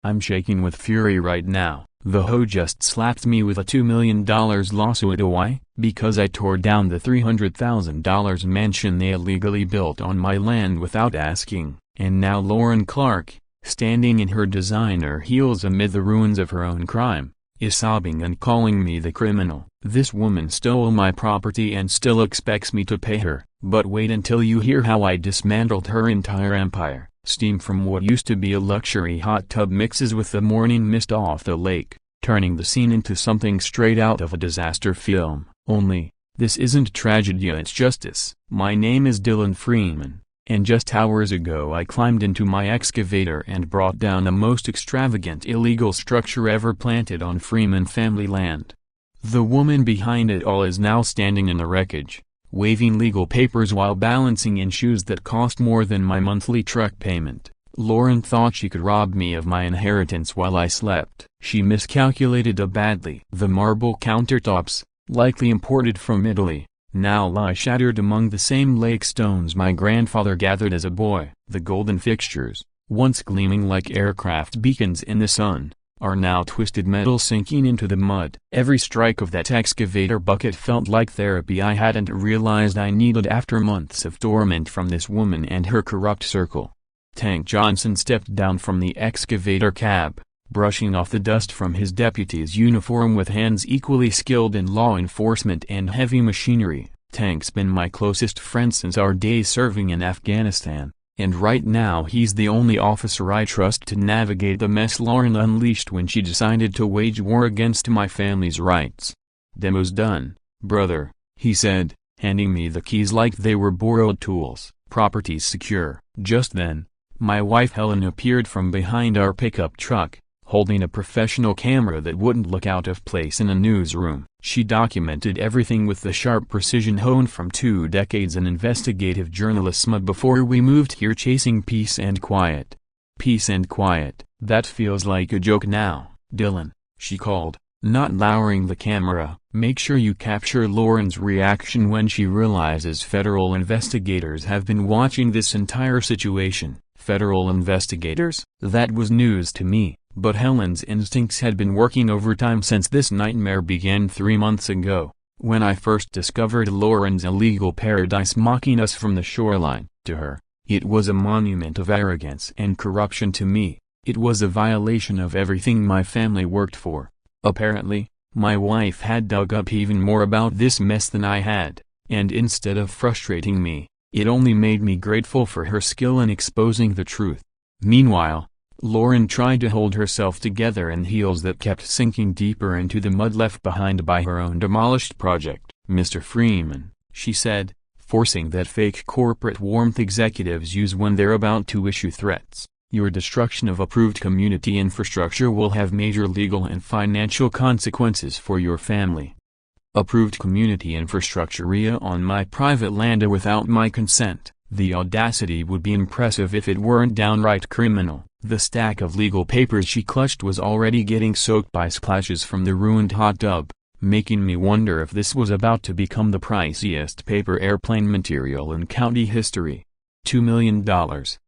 I'm shaking with fury right now. The HOA just slapped me with a $2 million lawsuit. Why? Because I tore down the $300,000 mansion they illegally built on my land without asking. And now Lauren Clark, standing in her designer heels amid the ruins of her own crime, is sobbing and calling me the criminal. This woman stole my property and still expects me to pay her. But wait until you hear how I dismantled her entire empire. Steam from what used to be a luxury hot tub mixes with the morning mist off the lake, turning the scene into something straight out of a disaster film. Only, this isn't tragedy, it's justice. My name is Dylan Freeman, and just hours ago I climbed into my excavator and brought down the most extravagant illegal structure ever planted on Freeman family land. The woman behind it all is now standing in the wreckage, waving legal papers while balancing in shoes that cost more than my monthly truck payment. Lauren thought she could rob me of my inheritance while I slept. She miscalculated badly. The marble countertops, likely imported from Italy, now lie shattered among the same lake stones my grandfather gathered as a boy. The golden fixtures, once gleaming like aircraft beacons in the sun, are now twisted metal sinking into the mud. Every strike of that excavator bucket felt like therapy I hadn't realized I needed after months of torment from this woman and her corrupt circle. Tank Johnson stepped down from the excavator cab, brushing off the dust from his deputy's uniform with hands equally skilled in law enforcement and heavy machinery. Tank's been my closest friend since our days serving in Afghanistan, and right now he's the only officer I trust to navigate the mess Lauren unleashed when she decided to wage war against my family's rights. "Demo's done, brother," he said, handing me the keys like they were borrowed tools. "Property's secure." Just then, my wife Helen appeared from behind our pickup truck, holding a professional camera that wouldn't look out of place in a newsroom. She documented everything with the sharp precision honed from 2 decades in investigative journalism before we moved here, chasing peace and quiet. Peace and quiet. "That feels like a joke now, Dylan," she called, not lowering the camera. "Make sure you capture Lauren's reaction when she realizes federal investigators have been watching this entire situation." Federal investigators? That was news to me. But Helen's instincts had been working overtime since this nightmare began 3 months ago, when I first discovered Lauren's illegal paradise mocking us from the shoreline. To her, it was a monument of arrogance and corruption. To me, it was a violation of everything my family worked for. Apparently, my wife had dug up even more about this mess than I had, and instead of frustrating me, it only made me grateful for her skill in exposing the truth. Meanwhile, Lauren tried to hold herself together in heels that kept sinking deeper into the mud left behind by her own demolished project. "Mr. Freeman," she said, forcing that fake corporate warmth executives use when they're about to issue threats, "your destruction of approved community infrastructure will have major legal and financial consequences for your family." Approved community infrastructure on my private land without my consent. The audacity would be impressive if it weren't downright criminal. The stack of legal papers she clutched was already getting soaked by splashes from the ruined hot tub, making me wonder if this was about to become the priciest paper airplane material in county history. $2 million.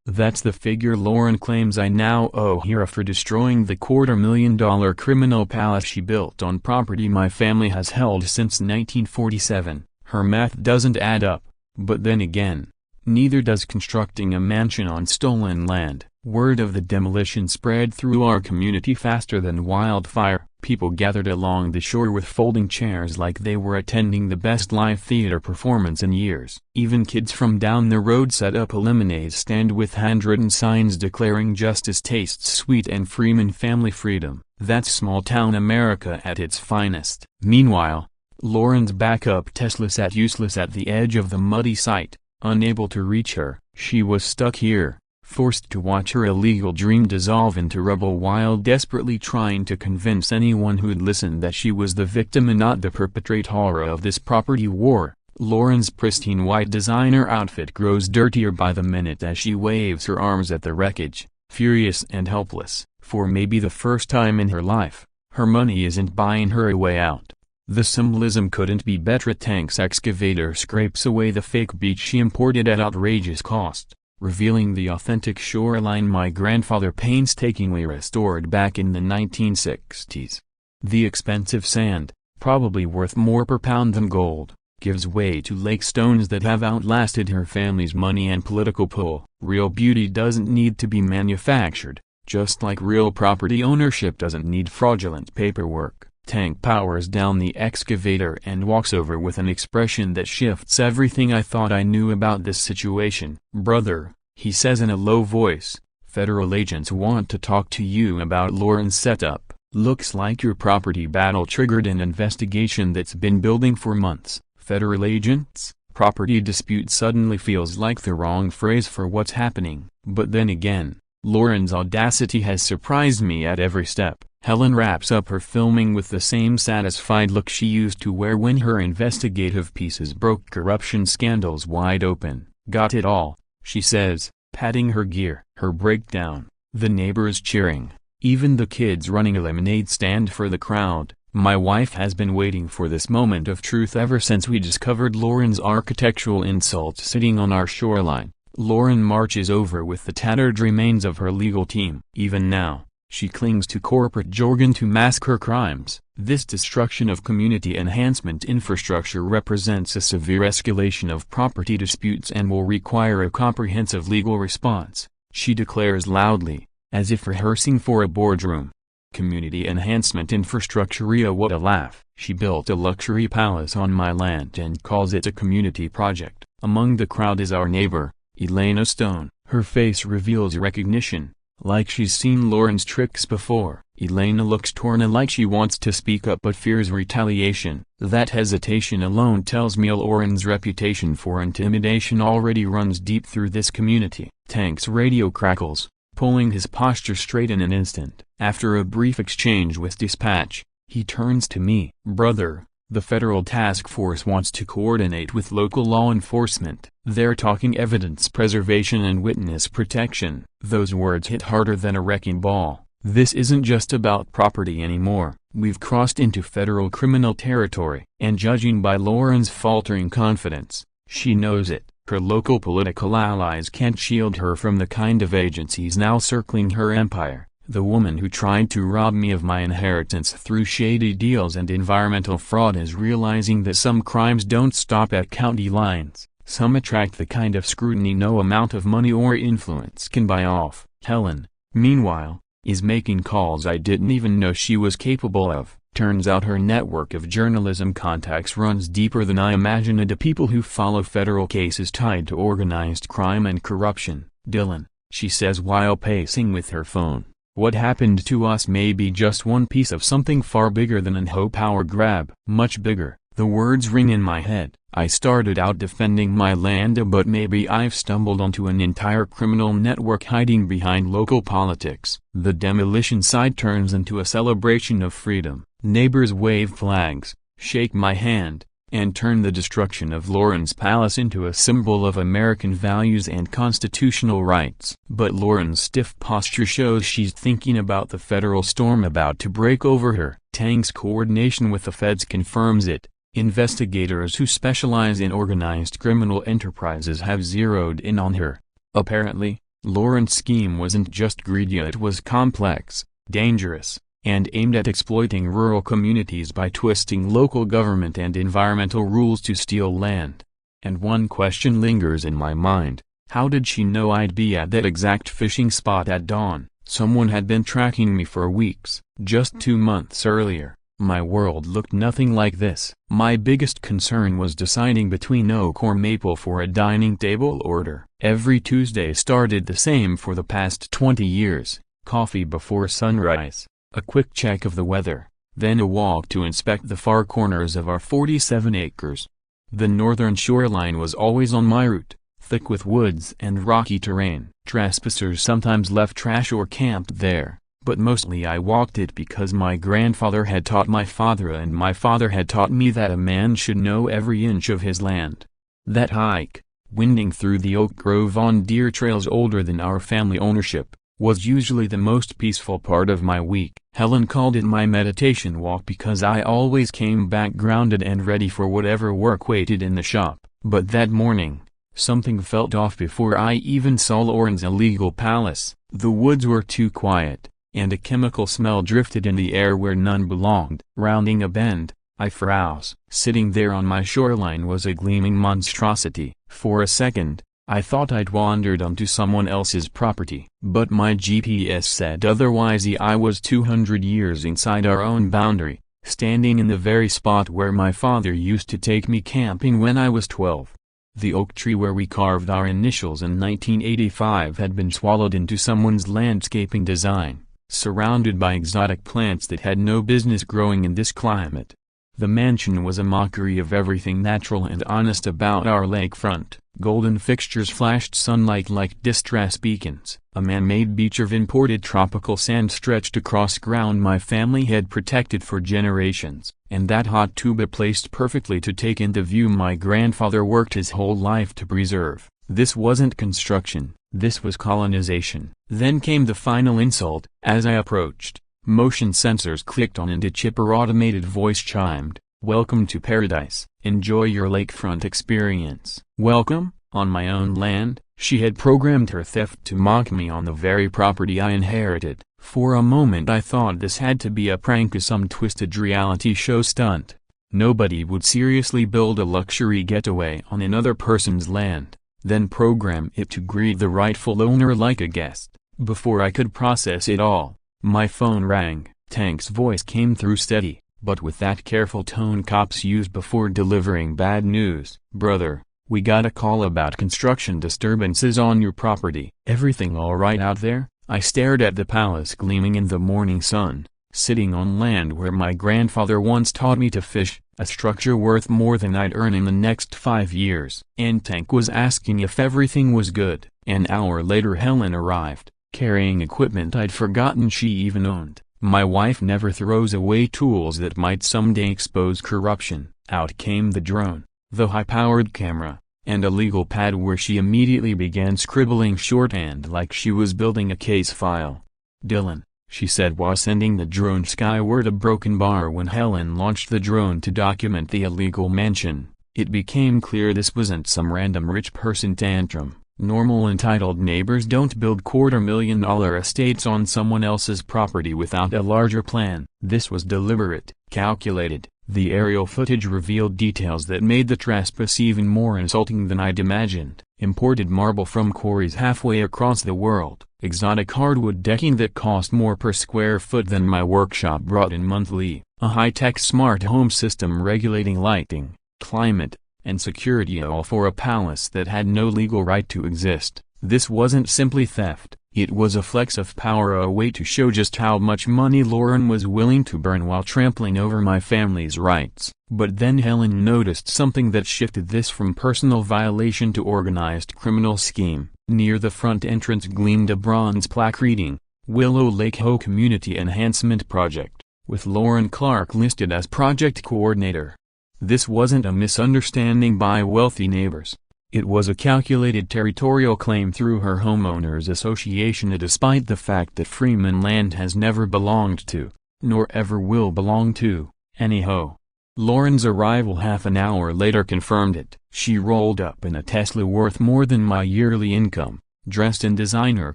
That's the figure Lauren claims I now owe her for destroying the $250,000 criminal palace she built on property my family has held since 1947. Her math doesn't add up, but then again, neither does constructing a mansion on stolen land. Word of the demolition spread through our community faster than wildfire. People gathered along the shore with folding chairs like they were attending the best live theater performance in years. Even kids from down the road set up a lemonade stand with handwritten signs declaring justice tastes sweet and Freeman family freedom. That's small-town America at its finest. Meanwhile, Lauren's backup Tesla sat useless at the edge of the muddy site, unable to reach her. She was stuck here, forced to watch her illegal dream dissolve into rubble while desperately trying to convince anyone who'd listen that she was the victim and not the perpetrator of this property war. Lauren's pristine white designer outfit grows dirtier by the minute as she waves her arms at the wreckage, furious and helpless. For maybe the first time in her life, her money isn't buying her a way out. The symbolism couldn't be better. Tank's excavator scrapes away the fake beach she imported at outrageous cost, revealing the authentic shoreline my grandfather painstakingly restored back in the 1960s. The expensive sand, probably worth more per pound than gold, gives way to lake stones that have outlasted her family's money and political pull. Real beauty doesn't need to be manufactured, just like real property ownership doesn't need fraudulent paperwork. Tank powers down the excavator and walks over with an expression that shifts everything I thought I knew about this situation. "Brother," he says in a low voice, "federal agents want to talk to you about Lauren's setup. Looks like your property battle triggered an investigation that's been building for months." Federal agents? Property dispute suddenly feels like the wrong phrase for what's happening. But then again, Lauren's audacity has surprised me at every step. Helen wraps up her filming with the same satisfied look she used to wear when her investigative pieces broke corruption scandals wide open. "Got it all," she says, patting her gear. Her breakdown, the neighbors cheering, even the kids running a lemonade stand for the crowd. My wife has been waiting for this moment of truth ever since we discovered Lauren's architectural insult sitting on our shoreline. Lauren marches over with the tattered remains of her legal team. Even now, she clings to corporate jargon to mask her crimes. This destruction of community enhancement infrastructure represents a severe escalation of property disputes and will require a comprehensive legal response, she declares loudly, as if rehearsing for a boardroom. Community enhancement infrastructure, what a laugh. She built a luxury palace on my land and calls it a community project. Among the crowd is our neighbor, Elena Stone. Her face reveals recognition, like she's seen Lauren's tricks before. Elena looks torn, like she wants to speak up but fears retaliation. That hesitation alone tells me Lauren's reputation for intimidation already runs deep through this community. Tank's radio crackles, pulling his posture straight in an instant. After a brief exchange with dispatch, he turns to me. "Brother, the federal task force wants to coordinate with local law enforcement. They're talking evidence preservation and witness protection." Those words hit harder than a wrecking ball. This isn't just about property anymore. We've crossed into federal criminal territory. And judging by Lauren's faltering confidence, she knows it. Her local political allies can't shield her from the kind of agencies now circling her empire. The woman who tried to rob me of my inheritance through shady deals and environmental fraud is realizing that some crimes don't stop at county lines. Some attract the kind of scrutiny no amount of money or influence can buy off. Helen, meanwhile, is making calls I didn't even know she was capable of. Turns out her network of journalism contacts runs deeper than I imagined. People who follow federal cases tied to organized crime and corruption. "Dylan," she says while pacing with her phone, "what happened to us may be just one piece of something far bigger than an HOA power grab." Much bigger. The words ring in my head. I started out defending my land, but maybe I've stumbled onto an entire criminal network hiding behind local politics. The demolition side turns into a celebration of freedom. Neighbors wave flags, shake my hand, and turn the destruction of Lauren's palace into a symbol of American values and constitutional rights. But Lauren's stiff posture shows she's thinking about the federal storm about to break over her. Tank's coordination with the feds confirms it. Investigators who specialize in organized criminal enterprises have zeroed in on her. Apparently, Lauren's scheme wasn't just greedy, it was complex, dangerous, and aimed at exploiting rural communities by twisting local government and environmental rules to steal land. And one question lingers in my mind: how did she know I'd be at that exact fishing spot at dawn? Someone had been tracking me for weeks. Just 2 months earlier, my world looked nothing like this. My biggest concern was deciding between oak or maple for a dining table order. Every Tuesday started the same for the past 20 years. Coffee before sunrise, a quick check of the weather, then a walk to inspect the far corners of our 47 acres. The northern shoreline was always on my route, thick with woods and rocky terrain. Trespassers sometimes left trash or camped there, but mostly I walked it because my grandfather had taught my father and my father had taught me that a man should know every inch of his land. That hike, winding through the oak grove on deer trails older than our family ownership, was usually the most peaceful part of my week. Helen called it my meditation walk because I always came back grounded and ready for whatever work waited in the shop. But that morning, Something felt off before I even saw Lauren's illegal palace. The woods were too quiet, and a chemical smell drifted in the air where none belonged. Rounding a bend, I froze. Sitting there on my shoreline was a gleaming monstrosity. For a second, I thought I'd wandered onto someone else's property. But my GPS said otherwise. I was 200 years inside our own boundary, standing in the very spot where my father used to take me camping when I was 12. The oak tree where we carved our initials in 1985 had been swallowed into someone's landscaping design, surrounded by exotic plants that had no business growing in this climate. The mansion was a mockery of everything natural and honest about our lakefront. Golden fixtures flashed sunlight like distress beacons. A man-made beach of imported tropical sand stretched across ground my family had protected for generations, and that hot tuba placed perfectly to take into view my grandfather worked his whole life to preserve. This wasn't construction, this was colonization. Then came the final insult. As I approached, motion sensors clicked on and a chipper automated voice chimed, "Welcome to paradise. Enjoy your lakefront experience." Welcome? On my own land? She had programmed her theft to mock me on the very property I inherited. For a moment I thought this had to be a prank or some twisted reality show stunt. Nobody would seriously build a luxury getaway on another person's land, then program it to greet the rightful owner like a guest. Before I could process it all, my phone rang. Tank's voice came through steady, but with that careful tone cops use before delivering bad news. "Brother, we got a call about construction disturbances on your property. Everything all right out there?" I stared at the palace gleaming in the morning sun, sitting on land where my grandfather once taught me to fish, a structure worth more than I'd earn in the next 5 years. And Tank was asking if everything was good. An hour later Helen arrived, carrying equipment I'd forgotten she even owned. My wife never throws away tools that might someday expose corruption. Out came the drone, the high-powered camera, and a legal pad where she immediately began scribbling shorthand like she was building a case file. "Dylan," she said while sending the drone skyward a broken bar. When Helen launched the drone to document the illegal mansion, it became clear this wasn't some random rich person tantrum. Normal entitled neighbors don't build $250,000 estates on someone else's property without a larger plan. This was deliberate, calculated. The aerial footage revealed details that made the trespass even more insulting than I'd imagined. Imported marble from quarries halfway across the world. Exotic hardwood decking that cost more per square foot than my workshop brought in monthly. A high-tech smart home system regulating lighting, climate, and security, all for a palace that had no legal right to exist. This wasn't simply theft, it was a flex of power, a way to show just how much money Lauren was willing to burn while trampling over my family's rights. But then Helen noticed something that shifted this from personal violation to organized criminal scheme. Near the front entrance gleamed a bronze plaque reading, "Willow Lake HOA Community Enhancement Project," with Lauren Clark listed as project coordinator. This wasn't a misunderstanding by wealthy neighbors. It was a calculated territorial claim through her homeowners association, despite the fact that Freeman land has never belonged to, nor ever will belong to, any HOA. Lauren's arrival half an hour later confirmed it. She rolled up in a Tesla worth more than my yearly income, dressed in designer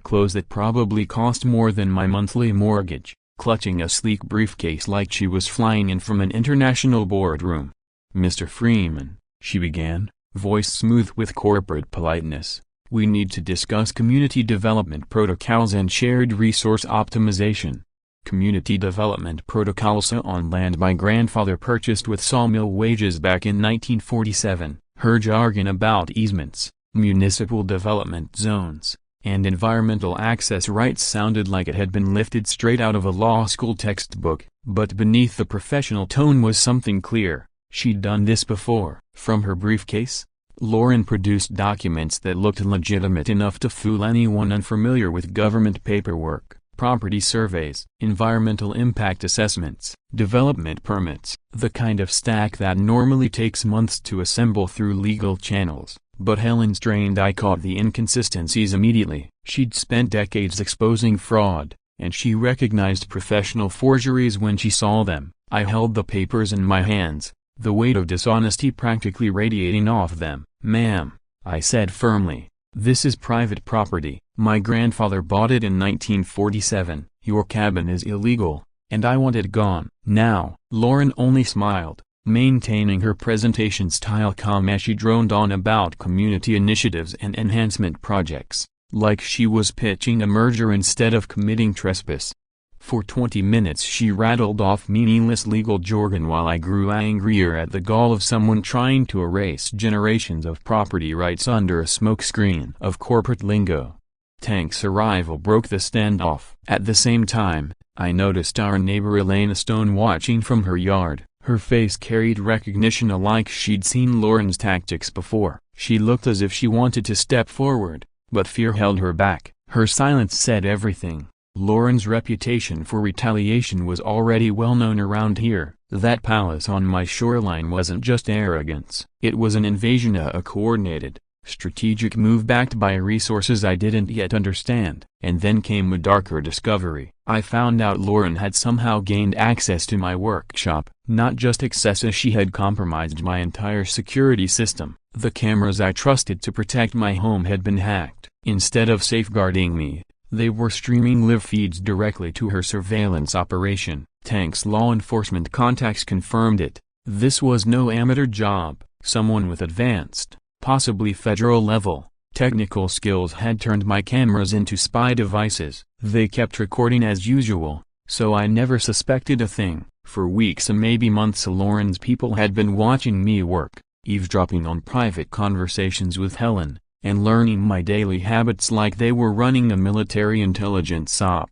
clothes that probably cost more than my monthly mortgage, clutching a sleek briefcase like she was flying in from an international boardroom. "Mr. Freeman," she began, voice smooth with corporate politeness, "we need to discuss community development protocols and shared resource optimization." Community development protocols on land my grandfather purchased with sawmill wages back in 1947. Her jargon about easements, municipal development zones, and environmental access rights sounded like it had been lifted straight out of a law school textbook. But beneath the professional tone was something clear. She'd done this before. From her briefcase, Lauren produced documents that looked legitimate enough to fool anyone unfamiliar with government paperwork. Property surveys, environmental impact assessments, development permits, the kind of stack that normally takes months to assemble through legal channels. But Helen's trained eye caught the inconsistencies immediately. She'd spent decades exposing fraud, and she recognized professional forgeries when she saw them. I held the papers in my hands, the weight of dishonesty practically radiating off them. "Ma'am, I said firmly. "This is private property. My grandfather bought it in 1947. Your cabin is illegal, and I want it gone now." Lauren only smiled, maintaining her presentation style calm as she droned on about community initiatives and enhancement projects, like she was pitching a merger instead of committing trespass. For 20 minutes she rattled off meaningless legal jargon while I grew angrier at the gall of someone trying to erase generations of property rights under a smokescreen of corporate lingo. Tank's arrival broke the standoff. At the same time, I noticed our neighbor Elena Stone watching from her yard. Her face carried recognition, alike she'd seen Lauren's tactics before. She looked as if she wanted to step forward, but fear held her back. Her silence said everything. Lauren's reputation for retaliation was already well known around here. That palace on my shoreline wasn't just arrogance. It was an invasion, a coordinated, strategic move backed by resources I didn't yet understand. And then came a darker discovery. I found out Lauren had somehow gained access to my workshop. Not just access, as she had compromised my entire security system. The cameras I trusted to protect my home had been hacked. Instead of safeguarding me, they were streaming live feeds directly to her surveillance operation. Tank's law enforcement contacts confirmed it. This was no amateur job. Someone with advanced, possibly federal-level, technical skills had turned my cameras into spy devices. They kept recording as usual, so I never suspected a thing. For weeks and maybe months Lauren's people had been watching me work, eavesdropping on private conversations with Helen, and learning my daily habits like they were running a military intelligence op.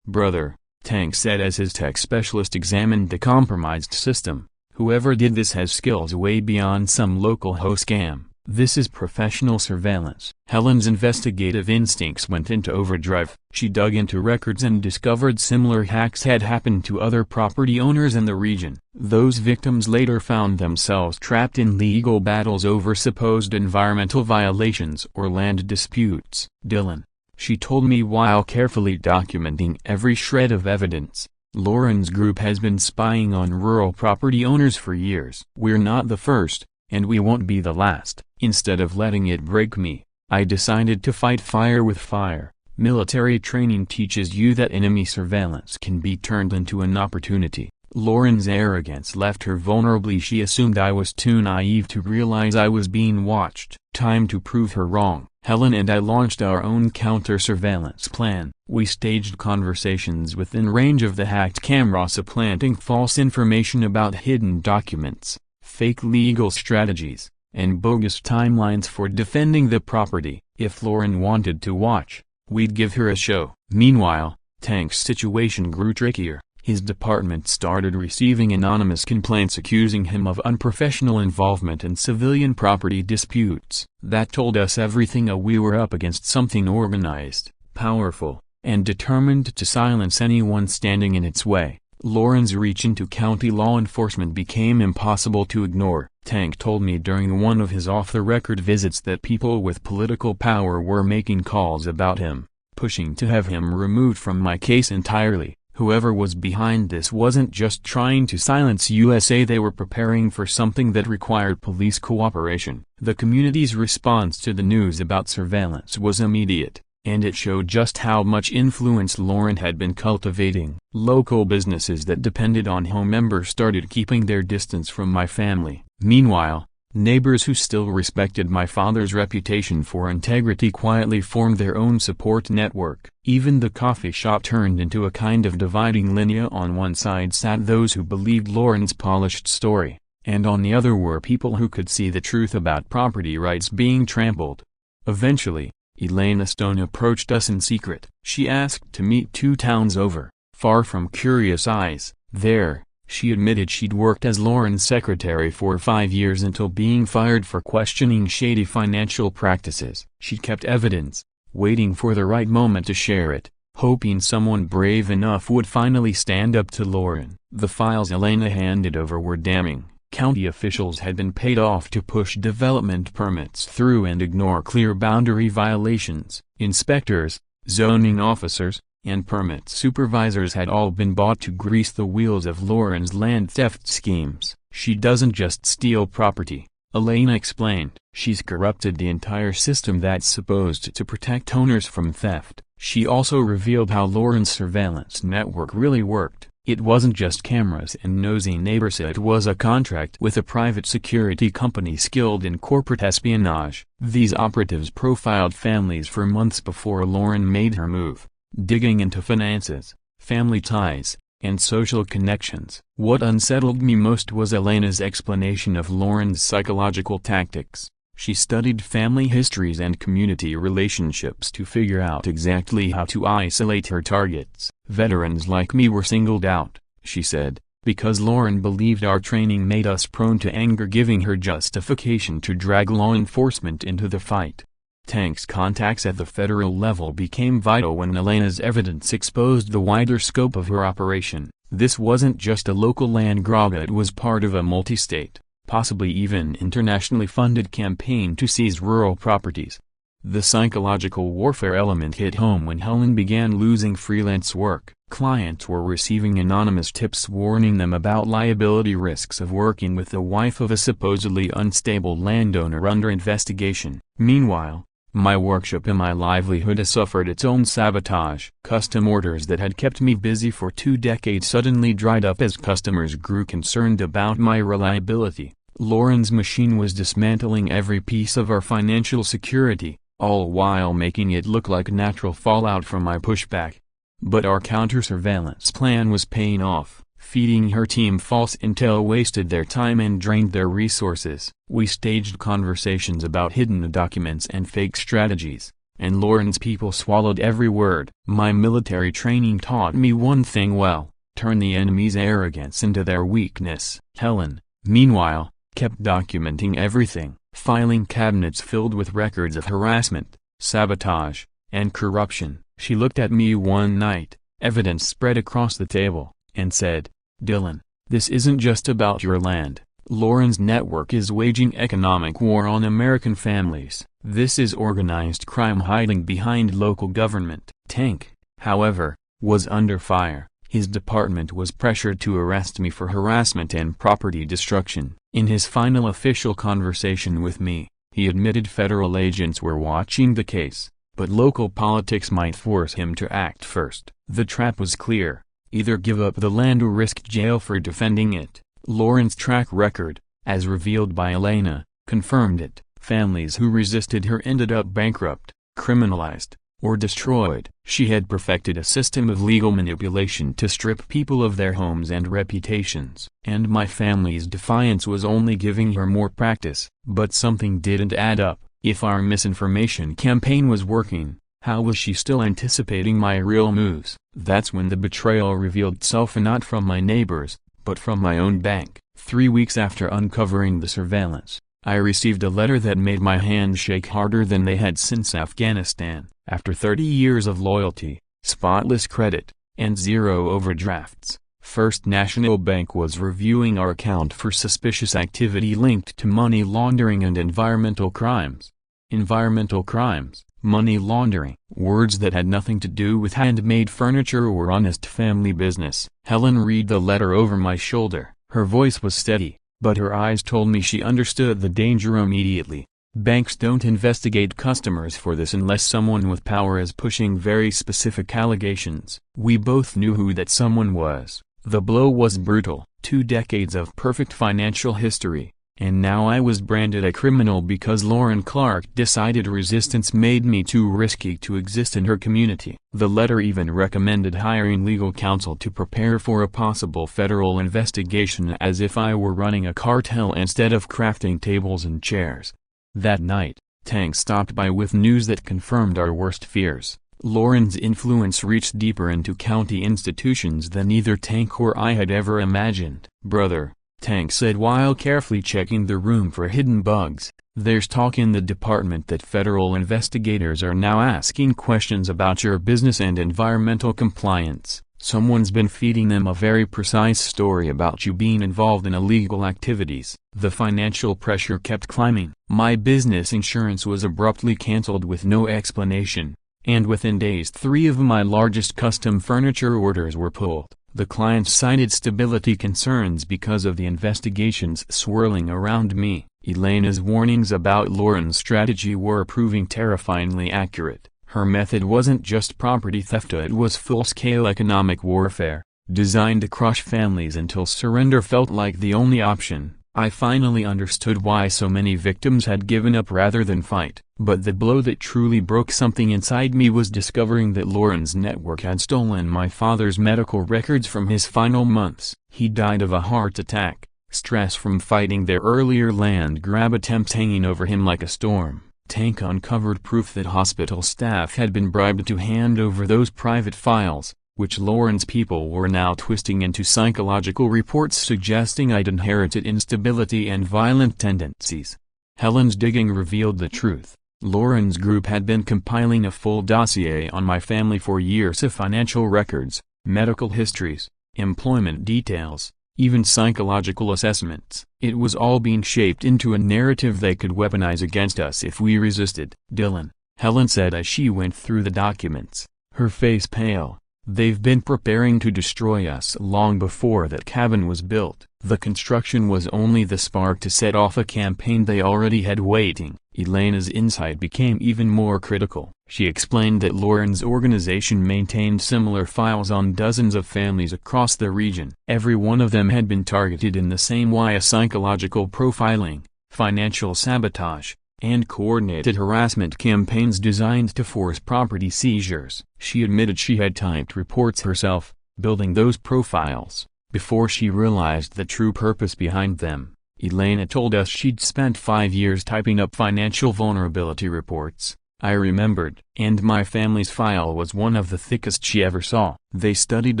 "Brother," Tank said as his tech specialist examined the compromised system, "whoever did this has skills way beyond some local HOA scam. This is professional surveillance." Helen's investigative instincts went into overdrive. She dug into records and discovered similar hacks had happened to other property owners in the region. Those victims later found themselves trapped in legal battles over supposed environmental violations or land disputes. "Dylan," she told me while carefully documenting every shred of evidence, "Lauren's group has been spying on rural property owners for years. We're not the first, and we won't be the last." Instead of letting it break me, I decided to fight fire with fire. Military training teaches you that enemy surveillance can be turned into an opportunity. Lauren's arrogance left her vulnerable. She assumed I was too naive to realize I was being watched. Time to prove her wrong. Helen and I launched our own counter-surveillance plan. We staged conversations within range of the hacked camera, supplanting false information about hidden documents, fake legal strategies, and bogus timelines for defending the property. If Lauren wanted to watch, we'd give her a show. Meanwhile, Tank's situation grew trickier. His department started receiving anonymous complaints accusing him of unprofessional involvement in civilian property disputes. That told us everything. We were up against something organized, powerful, and determined to silence anyone standing in its way. Lauren's reach into county law enforcement became impossible to ignore. Tank told me during one of his off-the-record visits that people with political power were making calls about him, pushing to have him removed from my case entirely. Whoever was behind this wasn't just trying to silence USA, they were preparing for something that required police cooperation. The community's response to the news about surveillance was immediate, and it showed just how much influence Lauren had been cultivating. Local businesses that depended on home members started keeping their distance from my family. Meanwhile, neighbors who still respected my father's reputation for integrity quietly formed their own support network. Even the coffee shop turned into a kind of dividing linear. On one side sat those who believed Lauren's polished story, and on the other were people who could see the truth about property rights being trampled. Eventually, Elena Stone approached us in secret. She asked to meet 2 towns over. Far from curious eyes, there, she admitted she'd worked as Lauren's secretary for 5 years until being fired for questioning shady financial practices. She'd kept evidence, waiting for the right moment to share it, hoping someone brave enough would finally stand up to Lauren. The files Elena handed over were damning. County officials had been paid off to push development permits through and ignore clear boundary violations. Inspectors, zoning officers, and permit supervisors had all been bought to grease the wheels of Lauren's land theft schemes. She doesn't just steal property, Elena explained. She's corrupted the entire system that's supposed to protect owners from theft. She also revealed how Lauren's surveillance network really worked. It wasn't just cameras and nosy neighbors, it was a contract with a private security company skilled in corporate espionage. These operatives profiled families for months before Lauren made her move, digging into finances, family ties, and social connections. What unsettled me most was Elena's explanation of Lauren's psychological tactics. She studied family histories and community relationships to figure out exactly how to isolate her targets. Veterans like me were singled out, she said, because Lauren believed our training made us prone to anger, giving her justification to drag law enforcement into the fight. Tank's contacts at the federal level became vital when Elena's evidence exposed the wider scope of her operation. This wasn't just a local land grab, it was part of a multi-state, possibly even internationally funded campaign to seize rural properties. The psychological warfare element hit home when Helen began losing freelance work. Clients were receiving anonymous tips warning them about liability risks of working with the wife of a supposedly unstable landowner under investigation. Meanwhile, my workshop and my livelihood has suffered its own sabotage. Custom orders that had kept me busy for 2 decades suddenly dried up as customers grew concerned about my reliability. Lauren's machine was dismantling every piece of our financial security, all while making it look like natural fallout from my pushback. But our counter-surveillance plan was paying off. Feeding her team false intel wasted their time and drained their resources. We staged conversations about hidden documents and fake strategies, and Lauren's people swallowed every word. My military training taught me one thing well: turn the enemy's arrogance into their weakness. Helen, meanwhile, kept documenting everything, filing cabinets filled with records of harassment, sabotage, and corruption. She looked at me one night, evidence spread across the table, and said, "Dylan, this isn't just about your land. Lauren's network is waging economic war on American families. This is organized crime hiding behind local government." Tank, however, was under fire. His department was pressured to arrest me for harassment and property destruction. In his final official conversation with me, he admitted federal agents were watching the case, but local politics might force him to act first. The trap was clear: either give up the land or risk jail for defending it. Lauren's track record, as revealed by Elena, confirmed it. Families who resisted her ended up bankrupt, criminalized, or destroyed. She had perfected a system of legal manipulation to strip people of their homes and reputations. And my family's defiance was only giving her more practice. But something didn't add up. If our misinformation campaign was working, how was she still anticipating my real moves? That's when the betrayal revealed itself, not from my neighbors, but from my own bank. 3 weeks after uncovering the surveillance, I received a letter that made my hands shake harder than they had since Afghanistan. After 30 years of loyalty, spotless credit, and 0 overdrafts, First National Bank was reviewing our account for suspicious activity linked to money laundering and environmental crimes. Environmental crimes, money laundering, words that had nothing to do with handmade furniture or honest family business. Helen read the letter over my shoulder. Her voice was steady, but her eyes told me she understood the danger immediately. Banks don't investigate customers for this unless someone with power is pushing very specific allegations. We both knew who that someone was. The blow was brutal. 2 decades of perfect financial history, and now I was branded a criminal because Lauren Clark decided resistance made me too risky to exist in her community. The letter even recommended hiring legal counsel to prepare for a possible federal investigation, as if I were running a cartel instead of crafting tables and chairs. That night, Tank stopped by with news that confirmed our worst fears. Lauren's influence reached deeper into county institutions than either Tank or I had ever imagined. "Brother," Tank said while carefully checking the room for hidden bugs, "there's talk in the department that federal investigators are now asking questions about your business and environmental compliance. Someone's been feeding them a very precise story about you being involved in illegal activities." The financial pressure kept climbing. My business insurance was abruptly canceled with no explanation, and within days 3 of my largest custom furniture orders were pulled. The clients cited stability concerns because of the investigations swirling around me. Elena's warnings about Lauren's strategy were proving terrifyingly accurate. Her method wasn't just property theft, it was full-scale economic warfare, designed to crush families until surrender felt like the only option. I finally understood why so many victims had given up rather than fight. But the blow that truly broke something inside me was discovering that Lauren's network had stolen my father's medical records from his final months. He died of a heart attack, stress from fighting their earlier land grab attempts hanging over him like a storm. Tank uncovered proof that hospital staff had been bribed to hand over those private files, which Lauren's people were now twisting into psychological reports suggesting I'd inherited instability and violent tendencies. Helen's digging revealed the truth. Lauren's group had been compiling a full dossier on my family for years of financial records, medical histories, employment details, even psychological assessments. It was all being shaped into a narrative they could weaponize against us if we resisted. Dylan, Helen said as she went through the documents, her face pale. They've been preparing to destroy us long before that cabin was built. The construction was only the spark to set off a campaign they already had waiting. Elena's insight became even more critical. She explained that Lauren's organization maintained similar files on dozens of families across the region. Every one of them had been targeted in the same way: psychological profiling, financial sabotage, and coordinated harassment campaigns designed to force property seizures. She admitted she had typed reports herself, building those profiles, before she realized the true purpose behind them. Elena told us she'd spent 5 years typing up financial vulnerability reports. I remembered, and my family's file was one of the thickest she ever saw. They studied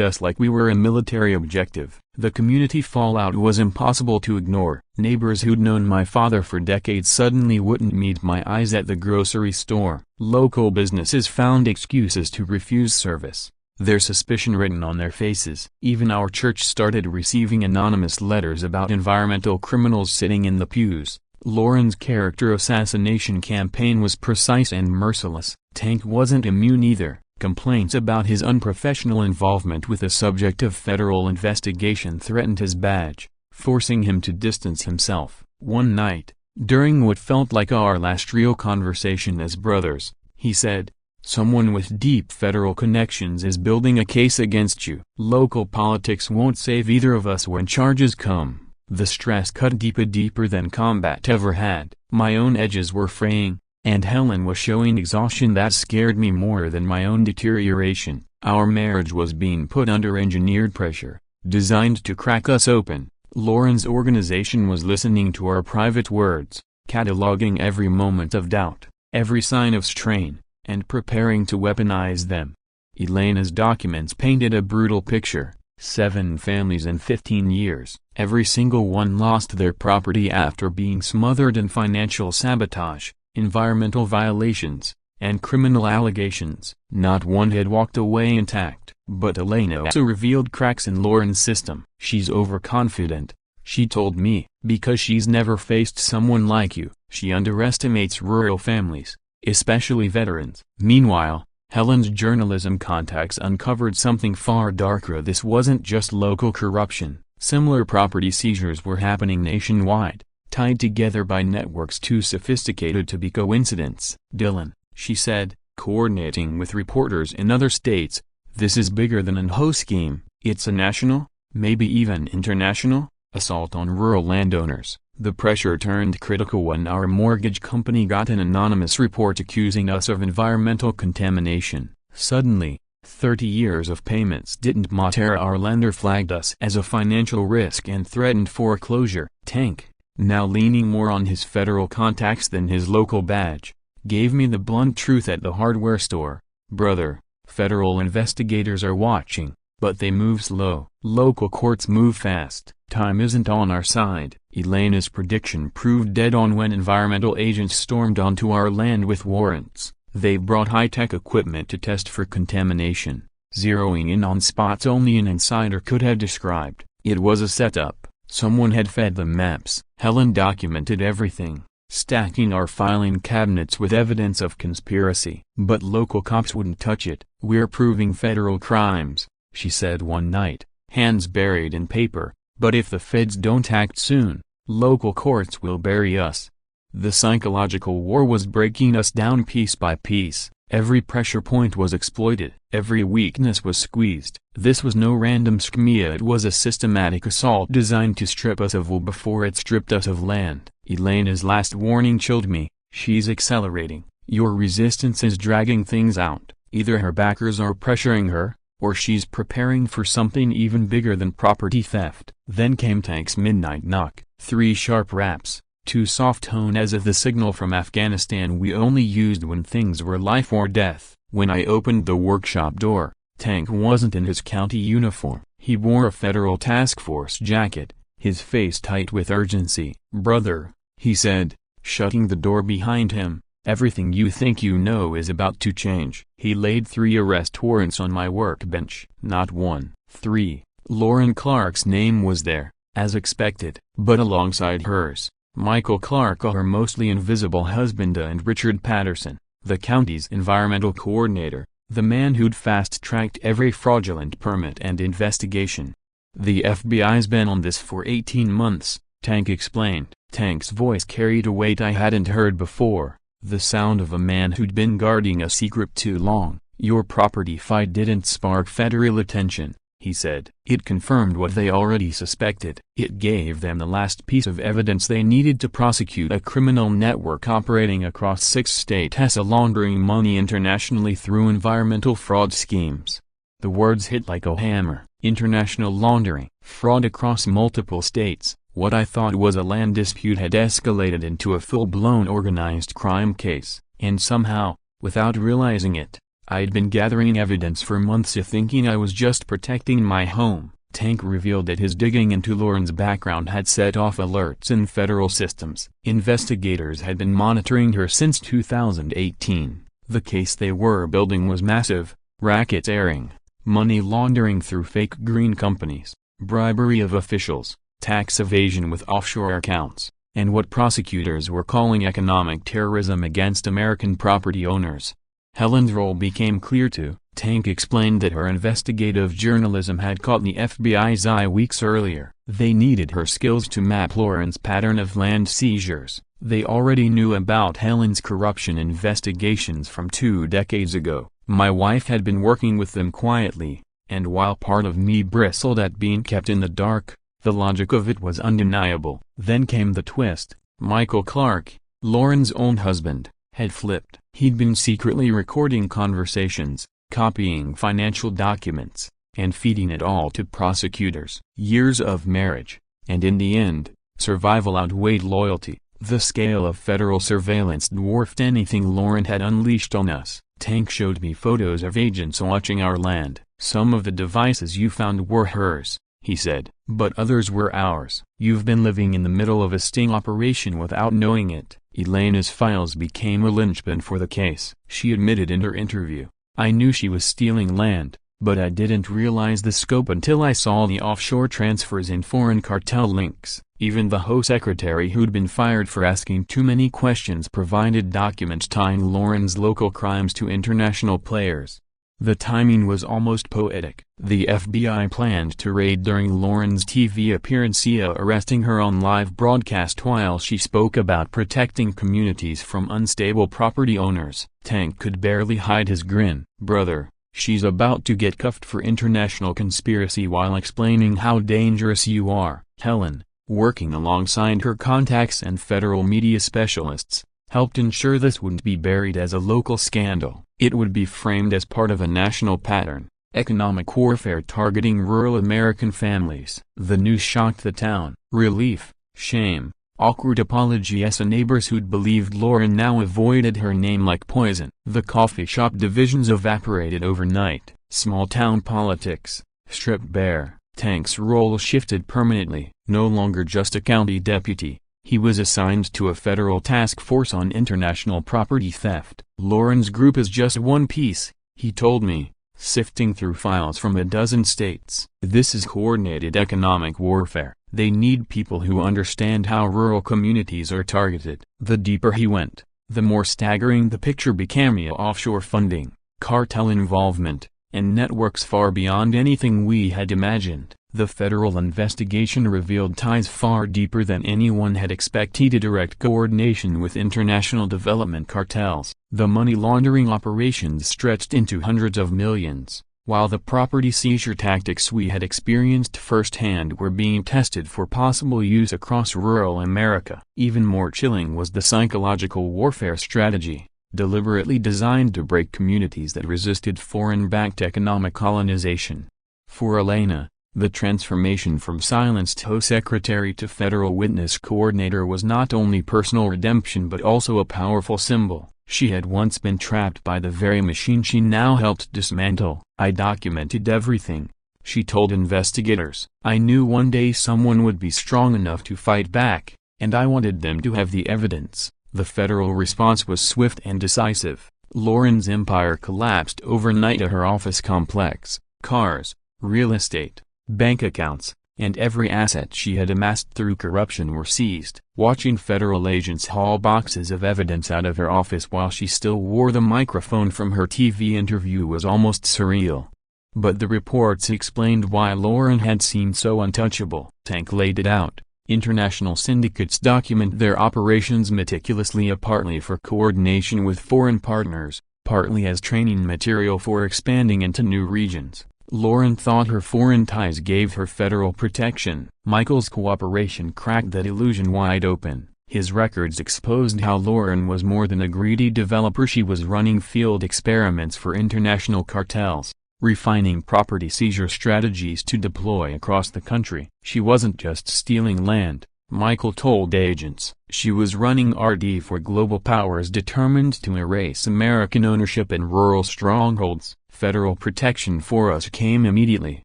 us like we were a military objective. The community fallout was impossible to ignore. Neighbors who'd known my father for decades suddenly wouldn't meet my eyes at the grocery store. Local businesses found excuses to refuse service, their suspicion written on their faces. Even our church started receiving anonymous letters about environmental criminals sitting in the pews. Lauren's character assassination campaign was precise and merciless. Tank wasn't immune either. Complaints about his unprofessional involvement with a subject of federal investigation threatened his badge, forcing him to distance himself. One night, during what felt like our last real conversation as brothers, he said, "Someone with deep federal connections is building a case against you. Local politics won't save either of us when charges come." The stress cut deeper than combat ever had. My own edges were fraying, and Helen was showing exhaustion that scared me more than my own deterioration. Our marriage was being put under engineered pressure, designed to crack us open. Lauren's organization was listening to our private words, cataloging every moment of doubt, every sign of strain, and preparing to weaponize them. Elena's documents painted a brutal picture. 7 families in 15 years. Every single one lost their property after being smothered in financial sabotage, environmental violations, and criminal allegations. Not one had walked away intact. But Elena also revealed cracks in Lauren's system. "She's overconfident," she told me, "because she's never faced someone like you. She underestimates rural families, especially veterans." Meanwhile, Helen's journalism contacts uncovered something far darker. This wasn't just local corruption. Similar property seizures were happening nationwide, tied together by networks too sophisticated to be coincidence. "Dylan," she said, coordinating with reporters in other states, "this is bigger than an HOA scheme. It's a national, maybe even international, assault on rural landowners." The pressure turned critical when our mortgage company got an anonymous report accusing us of environmental contamination. Suddenly, 30 years of payments didn't matter. Our lender flagged us as a financial risk and threatened foreclosure. Tank, now leaning more on his federal contacts than his local badge, gave me the blunt truth at the hardware store. "Brother, federal investigators are watching, but they move slow. Local courts move fast. Time isn't on our side." Elena's prediction proved dead on when environmental agents stormed onto our land with warrants. They brought high-tech equipment to test for contamination, zeroing in on spots only an insider could have described. It was a setup. Someone had fed them maps. Helen documented everything, stacking our filing cabinets with evidence of conspiracy. "But local cops wouldn't touch it. We're proving federal crimes," she said one night, hands buried in paper. "But if the feds don't act soon, Local courts will bury us. The psychological war was breaking us down piece by piece. Every pressure point was exploited, every weakness was squeezed. This was no random schmea, it was a systematic assault designed to strip us of will before it stripped us of land. Elena's last warning chilled me. She's accelerating. Your resistance is dragging things out. Either her backers are pressuring her, or she's preparing for something even bigger than property theft. Then came Tank's midnight knock. 3 sharp raps, 2 soft tone as if the signal from Afghanistan we only used when things were life or death. When I opened the workshop door, Tank wasn't in his county uniform. He wore a federal task force jacket, his face tight with urgency. "Brother," he said, shutting the door behind him, "everything you think you know is about to change." He laid 3 arrest warrants on my workbench. Not 1, 3. Lauren Clark's name was there, as expected, but alongside hers, Michael Clark, her mostly invisible husband, and Richard Patterson, the county's environmental coordinator, the man who'd fast-tracked every fraudulent permit and investigation. "The FBI's been on this for 18 months, Tank explained. Tank's voice carried a weight I hadn't heard before, the sound of a man who'd been guarding a secret too long. "Your property fight didn't spark federal attention," he said. "It confirmed what they already suspected. It gave them the last piece of evidence they needed to prosecute a criminal network operating across 6 states laundering money internationally through environmental fraud schemes." The words hit like a hammer. International laundering, fraud across multiple states. What I thought was a land dispute had escalated into a full-blown organized crime case, and somehow, without realizing it, I'd been gathering evidence for months thinking I was just protecting my home. Tank revealed that his digging into Lauren's background had set off alerts in federal systems. Investigators had been monitoring her since 2018. The case they were building was massive: racketeering, money laundering through fake green companies, bribery of officials, tax evasion with offshore accounts, and what prosecutors were calling economic terrorism against American property owners. Helen's role became clear too. Tank explained that her investigative journalism had caught the FBI's eye weeks earlier. They needed her skills to map Lauren's pattern of land seizures. They already knew about Helen's corruption investigations from 2 decades ago. My wife had been working with them quietly, and while part of me bristled at being kept in the dark, the logic of it was undeniable. Then came the twist. Michael Clark, Lauren's own husband, had flipped. He'd been secretly recording conversations, copying financial documents, and feeding it all to prosecutors. Years of marriage, and in the end, survival outweighed loyalty. The scale of federal surveillance dwarfed anything Lauren had unleashed on us. Tank showed me photos of agents watching our land. "Some of the devices you found were hers," he said, "but others were ours. You've been living in the middle of a sting operation without knowing it." Elena's files became a linchpin for the case. She admitted in her interview, "I knew she was stealing land, but I didn't realize the scope until I saw the offshore transfers and foreign cartel links." Even the HOA secretary who'd been fired for asking too many questions provided documents tying Lauren's local crimes to international players. The timing was almost poetic. The FBI planned to raid during Lauren's TV appearance, arresting her on live broadcast while she spoke about protecting communities from unstable property owners. Tank could barely hide his grin. "Brother, she's about to get cuffed for international conspiracy," while explaining how dangerous you are. Helen, working alongside her contacts and federal media specialists, helped ensure this wouldn't be buried as a local scandal. It would be framed as part of a national pattern: economic warfare targeting rural American families. The news shocked the town. Relief, shame, awkward apology as neighbors who'd believed Lauren now avoided her name like poison. The coffee shop divisions evaporated overnight. Small town politics, stripped bare. Tank's role shifted permanently. No longer just a county deputy, he was assigned to a federal task force on international property theft. "Lauren's group is just one piece," he told me, sifting through files from a dozen states. "This is coordinated economic warfare. They need people who understand how rural communities are targeted." The deeper he went, the more staggering the picture became: offshore funding, cartel involvement, and networks far beyond anything we had imagined. The federal investigation revealed ties far deeper than anyone had expected: direct coordination with international development cartels. The money laundering operations stretched into hundreds of millions, while the property seizure tactics we had experienced firsthand were being tested for possible use across rural America. Even more chilling was the psychological warfare strategy, deliberately designed to break communities that resisted foreign-backed economic colonization. For Elena, the transformation from silenced HOA secretary to federal witness coordinator was not only personal redemption but also a powerful symbol. She had once been trapped by the very machine she now helped dismantle. "I documented everything," she told investigators. "I knew one day someone would be strong enough to fight back, and I wanted them to have the evidence." The federal response was swift and decisive. Lauren's empire collapsed overnight. Her office complex, cars, real estate, bank accounts, and every asset she had amassed through corruption were seized. Watching federal agents haul boxes of evidence out of her office while she still wore the microphone from her TV interview was almost surreal. But the reports explained why Lauren had seemed so untouchable. Tank laid it out. International syndicates document their operations meticulously, partly for coordination with foreign partners, partly as training material for expanding into new regions. Lauren thought her foreign ties gave her federal protection. Michael's cooperation cracked that illusion wide open. His records exposed how Lauren was more than a greedy developer. She was running field experiments for international cartels, refining property seizure strategies to deploy across the country. She wasn't just stealing land, Michael told agents. She was running RD for global powers determined to erase American ownership in rural strongholds. Federal protection for us came immediately.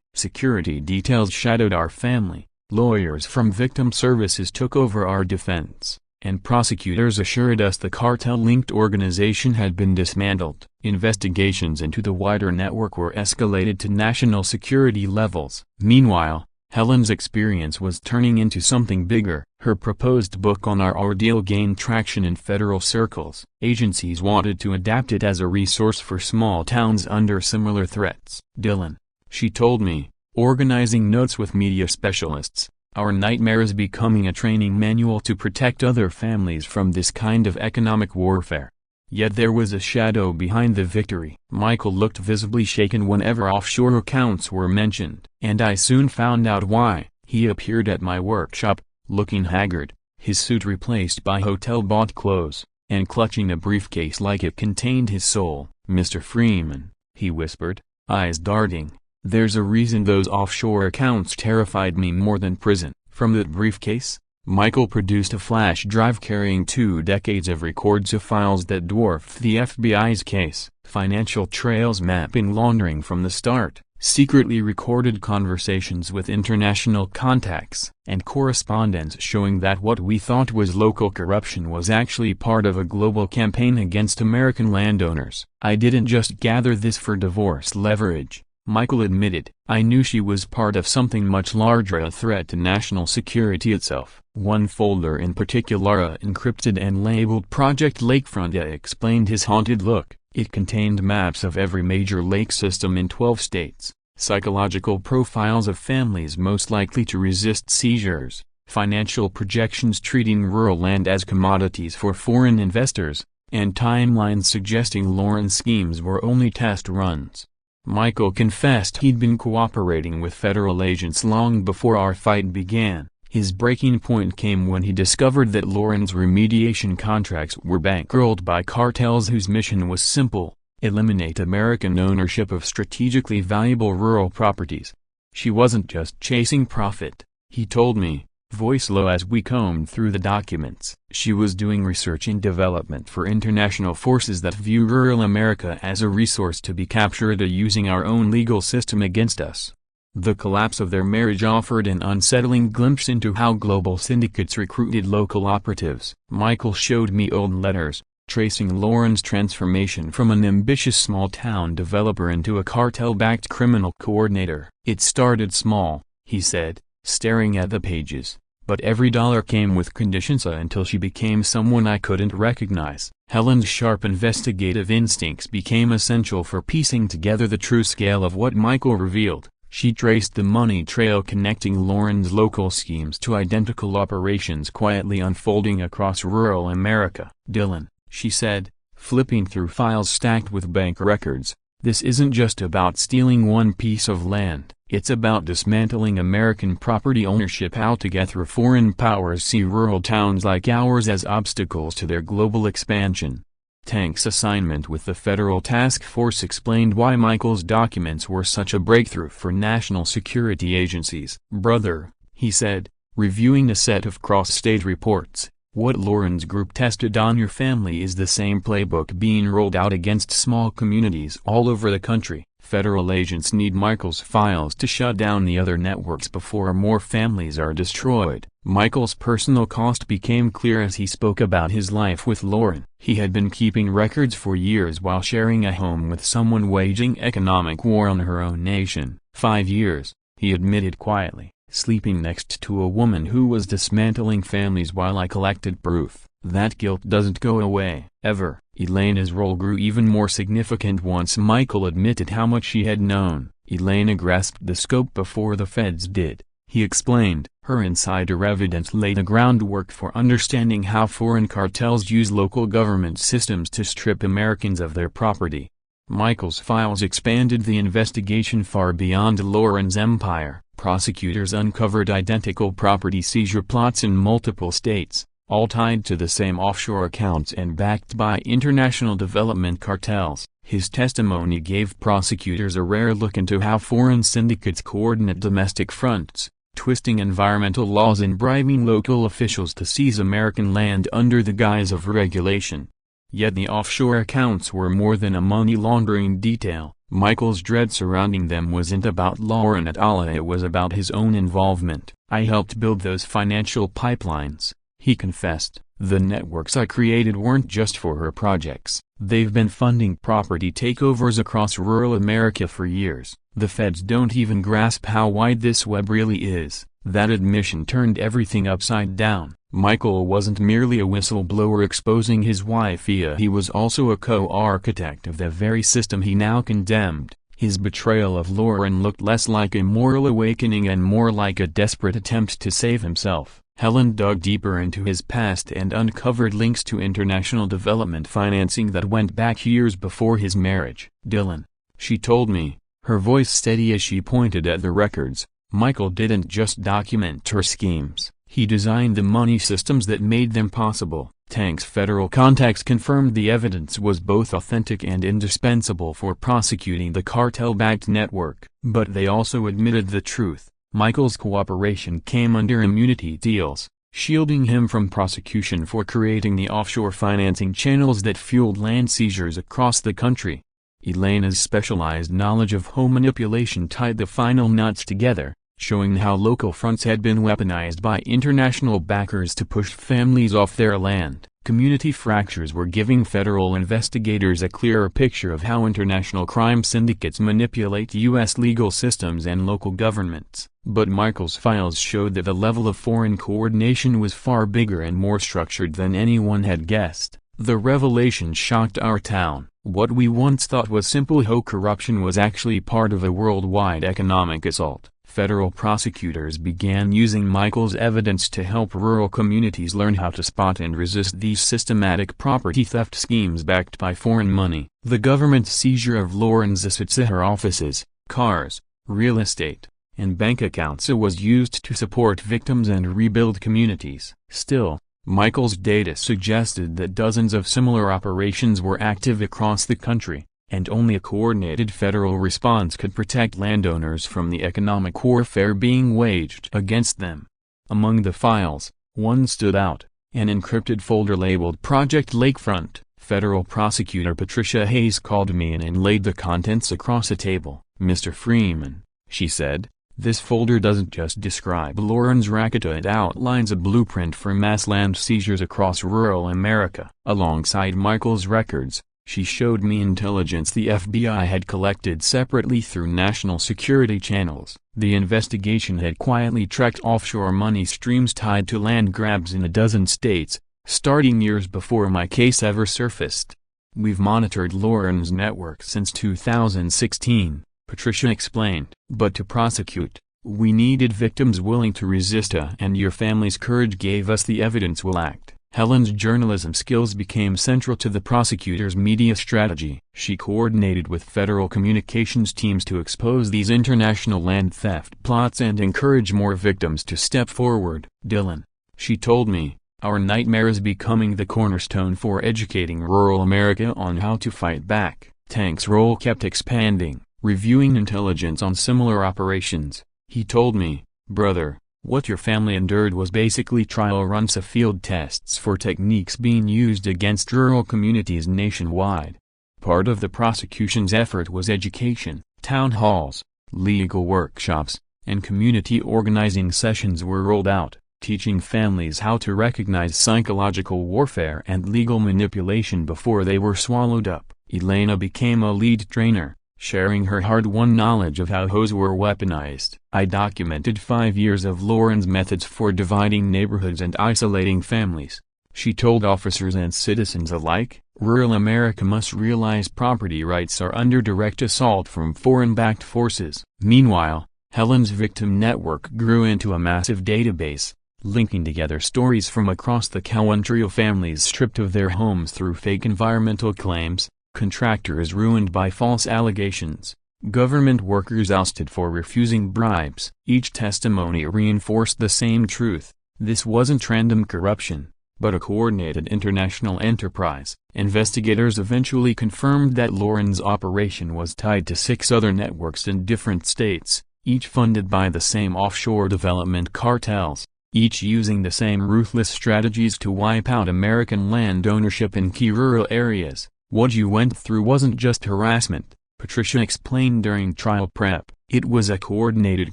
Security details shadowed our family. Lawyers from victim services took over our defense, and prosecutors assured us the cartel-linked organization had been dismantled. Investigations into the wider network were escalated to national security levels. Meanwhile, Helen's experience was turning into something bigger. Her proposed book on our ordeal gained traction in federal circles. Agencies wanted to adapt it as a resource for small towns under similar threats. "Dylan," she told me, organizing notes with media specialists, "our nightmare is becoming a training manual to protect other families from this kind of economic warfare." Yet there was a shadow behind the victory. Michael looked visibly shaken whenever offshore accounts were mentioned, and I soon found out why. He appeared at my workshop, looking haggard, his suit replaced by hotel-bought clothes, and clutching a briefcase like it contained his soul. "Mr. Freeman," he whispered, eyes darting, "there's a reason those offshore accounts terrified me more than prison." From that briefcase, Michael produced a flash drive carrying 2 decades of records of files that dwarfed the FBI's case. Financial trails mapping laundering from the start, secretly recorded conversations with international contacts, and correspondence showing that what we thought was local corruption was actually part of a global campaign against American landowners. "I didn't just gather this for divorce leverage," Michael admitted. "I knew she was part of something much larger, a threat to national security itself." One folder in particular, encrypted and labeled Project Lakefront, explained his haunted look. It contained maps of every major lake system in 12 states, psychological profiles of families most likely to resist seizures, financial projections treating rural land as commodities for foreign investors, and timelines suggesting Lauren's schemes were only test runs. Michael confessed he'd been cooperating with federal agents long before our fight began. His breaking point came when he discovered that Lauren's remediation contracts were bankrolled by cartels whose mission was simple: eliminate American ownership of strategically valuable rural properties. She wasn't just chasing profit, he told me, voice low as we combed through the documents. She was doing research and development for international forces that view rural America as a resource to be captured, using our own legal system against us. The collapse of their marriage offered an unsettling glimpse into how global syndicates recruited local operatives. Michael showed me old letters, tracing Lauren's transformation from an ambitious small-town developer into a cartel-backed criminal coordinator. "It started small," he said, staring at the pages, "but every dollar came with conditions until she became someone I couldn't recognize." Helen's sharp investigative instincts became essential for piecing together the true scale of what Michael revealed. She traced the money trail connecting Lauren's local schemes to identical operations quietly unfolding across rural America. "Dylan," she said, flipping through files stacked with bank records, "this isn't just about stealing one piece of land. It's about dismantling American property ownership altogether. Foreign powers see rural towns like ours as obstacles to their global expansion." Tank's assignment with the federal task force explained why Michael's documents were such a breakthrough for national security agencies. "Brother," he said, reviewing a set of cross-state reports, "what Lauren's group tested on your family is the same playbook being rolled out against small communities all over the country. Federal agents need Michael's files to shut down the other networks before more families are destroyed." Michael's personal cost became clear as he spoke about his life with Lauren. He had been keeping records for years while sharing a home with someone waging economic war on her own nation. 5 years, he admitted quietly, sleeping next to a woman who was dismantling families while I collected proof. That guilt doesn't go away, ever. Elena's role grew even more significant once Michael admitted how much she had known. Elena grasped the scope before the feds did. He explained, her insider evidence laid the groundwork for understanding how foreign cartels use local government systems to strip Americans of their property. Michael's files expanded the investigation far beyond Lauren's empire. Prosecutors uncovered identical property seizure plots in multiple states, all tied to the same offshore accounts and backed by international development cartels. His testimony gave prosecutors a rare look into how foreign syndicates coordinate domestic fronts, twisting environmental laws and bribing local officials to seize American land under the guise of regulation. Yet the offshore accounts were more than a money laundering detail. Michael's dread surrounding them wasn't about Lauren et al. It was about his own involvement. "I helped build those financial pipelines," he confessed. "The networks I created weren't just for her projects. They've been funding property takeovers across rural America for years. The feds don't even grasp how wide this web really is." That admission turned everything upside down. Michael wasn't merely a whistleblower exposing his wife. He was also a co-architect of the very system he now condemned. His betrayal of Lauren looked less like a moral awakening and more like a desperate attempt to save himself. Helen dug deeper into his past and uncovered links to international development financing that went back years before his marriage. "Dylan," she told me, her voice steady as she pointed at the records, "Michael didn't just document her schemes. He designed the money systems that made them possible." Tank's federal contacts confirmed the evidence was both authentic and indispensable for prosecuting the cartel-backed network. But they also admitted the truth. Michael's cooperation came under immunity deals, shielding him from prosecution for creating the offshore financing channels that fueled land seizures across the country. Elena's specialized knowledge of home manipulation tied the final knots together, showing how local fronts had been weaponized by international backers to push families off their land. Community fractures were giving federal investigators a clearer picture of how international crime syndicates manipulate U.S. legal systems and local governments. But Michael's files showed that the level of foreign coordination was far bigger and more structured than anyone had guessed. The revelation shocked our town. What we once thought was simple HOA corruption was actually part of a worldwide economic assault. Federal prosecutors began using Michael's evidence to help rural communities learn how to spot and resist these systematic property theft schemes backed by foreign money. The government's seizure of Lauren's assets, her offices, cars, real estate, and bank accounts was used to support victims and rebuild communities. Still, Michael's data suggested that dozens of similar operations were active across the country, and only a coordinated federal response could protect landowners from the economic warfare being waged against them. Among the files, one stood out, an encrypted folder labeled Project Lakefront. Federal prosecutor Patricia Hayes called me in and laid the contents across a table. "Mr. Freeman," she said, "this folder doesn't just describe Lauren's racket, it outlines a blueprint for mass land seizures across rural America." Alongside Michael's records, she showed me intelligence the FBI had collected separately through national security channels. The investigation had quietly tracked offshore money streams tied to land grabs in a dozen states, starting years before my case ever surfaced. "We've monitored Lauren's network since 2016, Patricia explained. But to prosecute, we needed victims willing to resist, and your family's courage gave us the evidence we'll act. Helen's journalism skills became central to the prosecutor's media strategy. She coordinated with federal communications teams to expose these international land theft plots and encourage more victims to step forward. Dylan, she told me, our nightmare is becoming the cornerstone for educating rural America on how to fight back. Tank's role kept expanding, reviewing intelligence on similar operations. He told me, brother, what your family endured was basically trial runs of field tests for techniques being used against rural communities nationwide. Part of the prosecution's effort was education. Town halls, legal workshops, and community organizing sessions were rolled out, teaching families how to recognize psychological warfare and legal manipulation before they were swallowed up. Elena became a lead trainer, sharing her hard-won knowledge of how HOAs were weaponized. I documented 5 years of Lauren's methods for dividing neighborhoods and isolating families. She told officers and citizens alike, rural America must realize property rights are under direct assault from foreign-backed forces. Meanwhile, Helen's victim network grew into a massive database, linking together stories from across the country of families stripped of their homes through fake environmental claims, contractors ruined by false allegations, government workers ousted for refusing bribes. Each testimony reinforced the same truth: this wasn't random corruption, but a coordinated international enterprise. Investigators eventually confirmed that Lauren's operation was tied to 6 other networks in different states, each funded by the same offshore development cartels, each using the same ruthless strategies to wipe out American land ownership in key rural areas. What you went through wasn't just harassment, Patricia explained during trial prep. It was a coordinated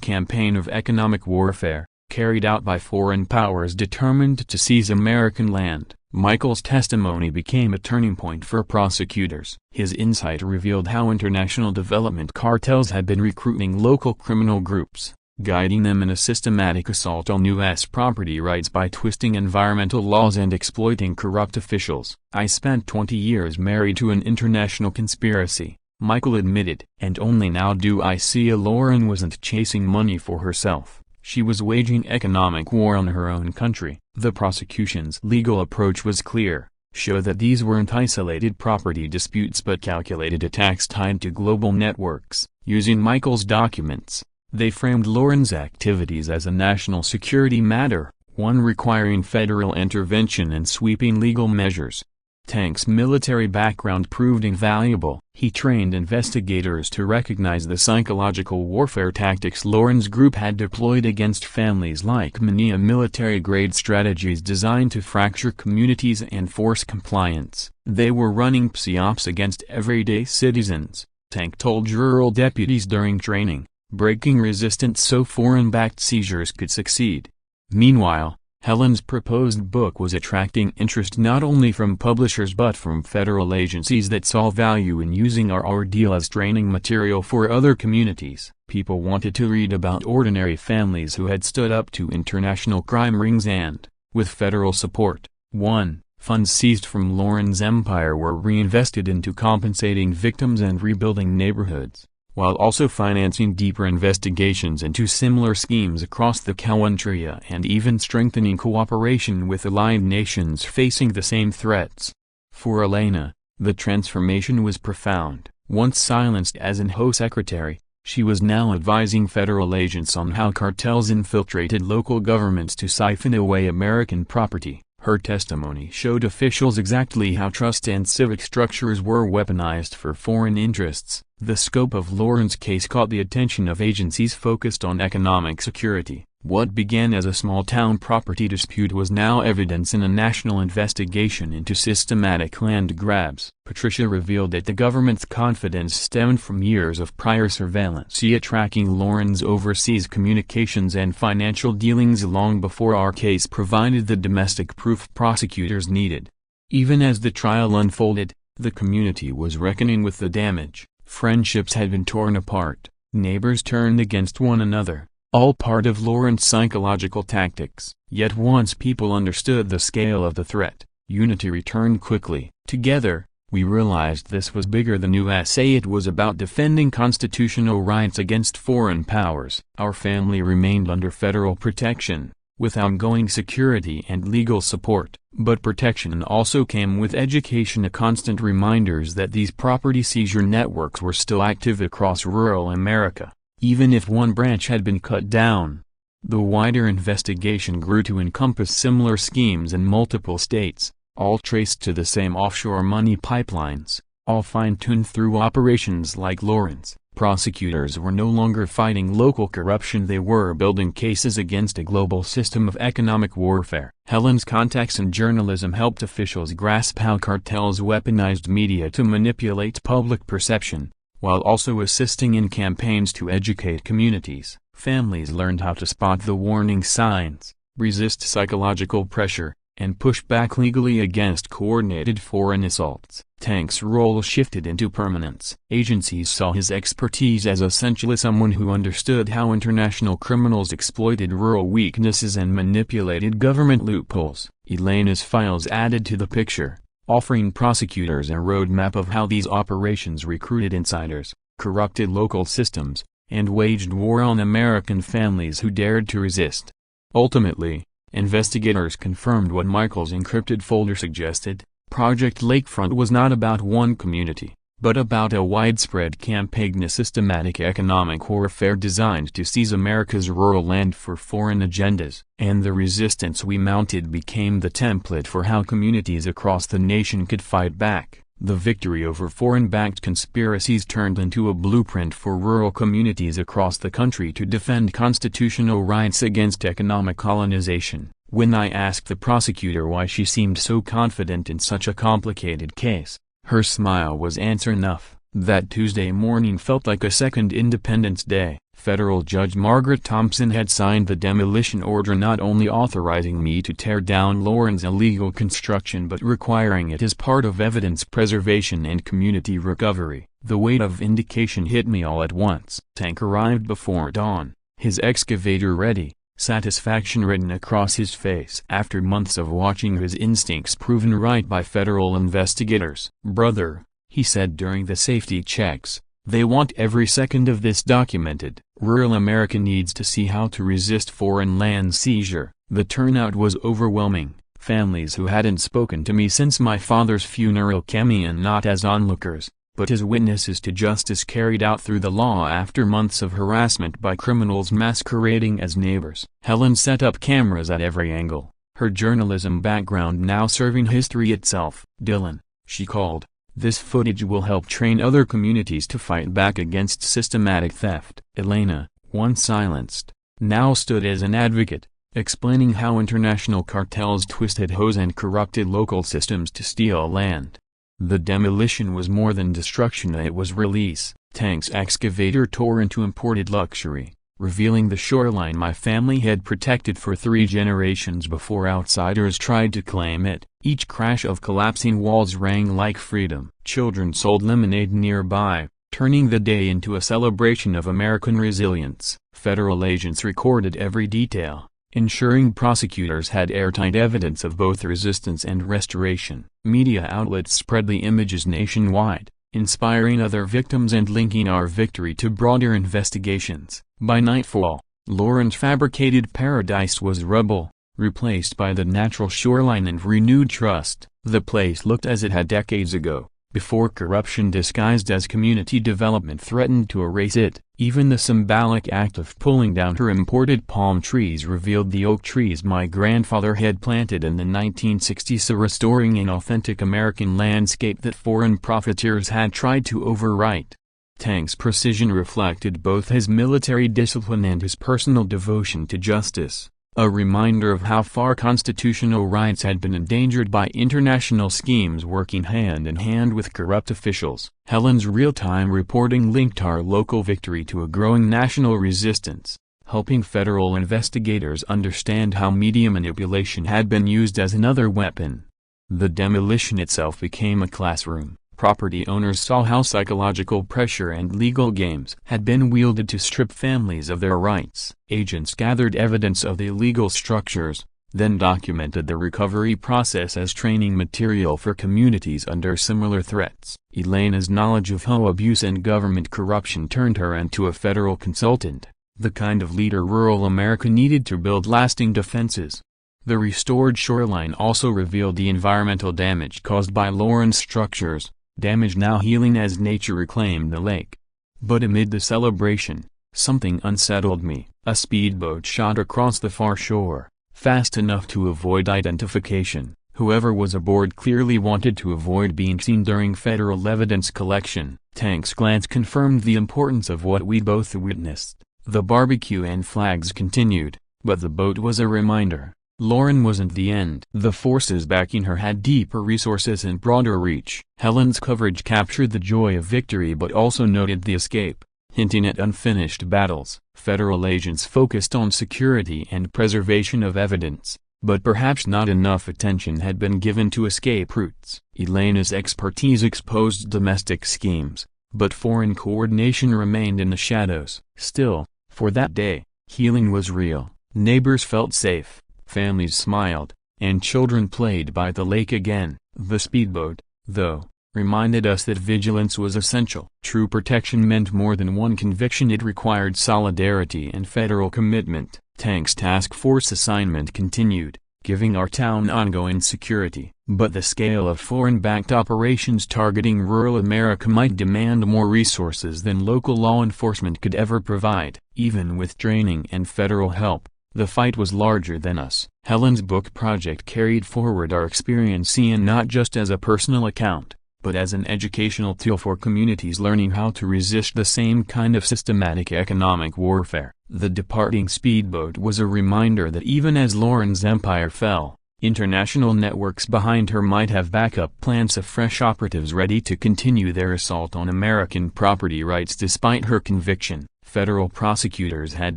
campaign of economic warfare, carried out by foreign powers determined to seize American land. Michael's testimony became a turning point for prosecutors. His insight revealed how international development cartels had been recruiting local criminal groups, guiding them in a systematic assault on U.S. property rights by twisting environmental laws and exploiting corrupt officials. I spent 20 years married to an international conspiracy, Michael admitted. And only now do I see Lauren wasn't chasing money for herself. She was waging economic war on her own country. The prosecution's legal approach was clear: show that these weren't isolated property disputes but calculated attacks tied to global networks. Using Michael's documents, they framed Lauren's activities as a national security matter, one requiring federal intervention and sweeping legal measures. Tank's military background proved invaluable. He trained investigators to recognize the psychological warfare tactics Lauren's group had deployed against families like Mania, military-grade strategies designed to fracture communities and force compliance. They were running psyops against everyday citizens, Tank told rural deputies during training, breaking resistance so foreign-backed seizures could succeed. Meanwhile, Helen's proposed book was attracting interest not only from publishers but from federal agencies that saw value in using our ordeal as training material for other communities. People wanted to read about ordinary families who had stood up to international crime rings and, with federal support, won. Funds seized from Lauren's empire were reinvested into compensating victims and rebuilding neighborhoods, while also financing deeper investigations into similar schemes across the country and even strengthening cooperation with allied nations facing the same threats. For Elena, the transformation was profound. Once silenced as an HOA secretary, she was now advising federal agents on how cartels infiltrated local governments to siphon away American property. Her testimony showed officials exactly how trust and civic structures were weaponized for foreign interests. The scope of Lauren's case caught the attention of agencies focused on economic security. What began as a small-town property dispute was now evidence in a national investigation into systematic land grabs. Patricia revealed that the government's confidence stemmed from years of prior surveillance tracking Lauren's overseas communications and financial dealings long before our case provided the domestic proof prosecutors needed. Even as the trial unfolded, the community was reckoning with the damage. Friendships had been torn apart, neighbors turned against one another, all part of Lauren's psychological tactics. Yet once people understood the scale of the threat, unity returned quickly. Together, We realized this was bigger than USA. It was about defending constitutional rights against foreign powers. Our family remained under federal protection, with ongoing security and legal support. But protection also came with education and constant reminders that these property seizure networks were still active across rural America, even if one branch had been cut down. The wider investigation grew to encompass similar schemes in multiple states, all traced to the same offshore money pipelines, all fine-tuned through operations like Lawrence. Prosecutors were no longer fighting local corruption, they were building cases against a global system of economic warfare. Helen's contacts in journalism helped officials grasp how cartels weaponized media to manipulate public perception, while also assisting in campaigns to educate communities. Families learned how to spot the warning signs, resist psychological pressure, and push back legally against coordinated foreign assaults. Tank's role shifted into permanence. Agencies saw his expertise as essential as someone who understood how international criminals exploited rural weaknesses and manipulated government loopholes. Elena's files added to the picture, offering prosecutors a roadmap of how these operations recruited insiders, corrupted local systems, and waged war on American families who dared to resist. Ultimately, investigators confirmed what Michael's encrypted folder suggested. Project Lakefront was not about one community, but about a widespread campaign, a systematic economic warfare designed to seize America's rural land for foreign agendas. And the resistance we mounted became the template for how communities across the nation could fight back. The victory over foreign-backed conspiracies turned into a blueprint for rural communities across the country to defend constitutional rights against economic colonization. When I asked the prosecutor why she seemed so confident in such a complicated case, her smile was answer enough. That Tuesday morning felt like a second Independence Day. Federal Judge Margaret Thompson had signed the demolition order, not only authorizing me to tear down Lauren's illegal construction but requiring it as part of evidence preservation and community recovery. The weight of vindication hit me all at once. Tank arrived before dawn, his excavator ready, satisfaction written across his face. After months of watching his instincts proven right by federal investigators. "Brother," he said during the safety checks, "they want every second of this documented. Rural America needs to see how to resist foreign land seizure." The turnout was overwhelming. Families who hadn't spoken to me since my father's funeral came in not as onlookers, but as witnesses to justice carried out through the law after months of harassment by criminals masquerading as neighbors. Helen set up cameras at every angle, her journalism background now serving history itself. "Dylan," she called, "this footage will help train other communities to fight back against systematic theft." Elena, once silenced, now stood as an advocate, explaining how international cartels twisted HOAs and corrupted local systems to steal land. The demolition was more than destruction, it was release. Tank's excavator tore into imported luxury, revealing the shoreline my family had protected for 3 generations before outsiders tried to claim it. Each crash of collapsing walls rang like freedom. Children sold lemonade nearby, turning the day into a celebration of American resilience. Federal agents recorded every detail, ensuring prosecutors had airtight evidence of both resistance and restoration. Media outlets spread the images nationwide, inspiring other victims and linking our victory to broader investigations. By nightfall, Lauren's fabricated paradise was rubble, replaced by the natural shoreline and renewed trust. The place looked as it had decades ago, before corruption disguised as community development threatened to erase it. Even the symbolic act of pulling down her imported palm trees revealed the oak trees my grandfather had planted in the 1960s, restoring an authentic American landscape that foreign profiteers had tried to overwrite. Tank's precision reflected both his military discipline and his personal devotion to justice, a reminder of how far constitutional rights had been endangered by international schemes working hand in hand with corrupt officials. Helen's real-time reporting linked our local victory to a growing national resistance, helping federal investigators understand how media manipulation had been used as another weapon. The demolition itself became a classroom. Property owners saw how psychological pressure and legal games had been wielded to strip families of their rights. Agents gathered evidence of the illegal structures, then documented the recovery process as training material for communities under similar threats. Elena's knowledge of HOA abuse and government corruption turned her into a federal consultant, the kind of leader rural America needed to build lasting defenses. The restored shoreline also revealed the environmental damage caused by Lauren's structures, damage now healing as nature reclaimed the lake. But amid the celebration, something unsettled me. A speedboat shot across the far shore, fast enough to avoid identification. Whoever was aboard clearly wanted to avoid being seen during federal evidence collection. Tank's glance confirmed the importance of what we both witnessed. The barbecue and flags continued, but the boat was a reminder. Lauren wasn't the end. The forces backing her had deeper resources and broader reach. Helen's coverage captured the joy of victory but also noted the escape, hinting at unfinished battles. Federal agents focused on security and preservation of evidence, but perhaps not enough attention had been given to escape routes. Elena's expertise exposed domestic schemes, but foreign coordination remained in the shadows. Still, for that day, healing was real. Neighbors felt safe, families smiled, and children played by the lake again. The speedboat, though, reminded us that vigilance was essential. True protection meant more than one conviction. It required solidarity and federal commitment. Tank's task force assignment continued, giving our town ongoing security. But the scale of foreign-backed operations targeting rural America might demand more resources than local law enforcement could ever provide. Even with training and federal help, the fight was larger than us. Helen's book project carried forward our experience, seen not just as a personal account, but as an educational tool for communities learning how to resist the same kind of systematic economic warfare. The departing speedboat was a reminder that even as Lauren's empire fell, international networks behind her might have backup plans of fresh operatives ready to continue their assault on American property rights. Despite her conviction, federal prosecutors had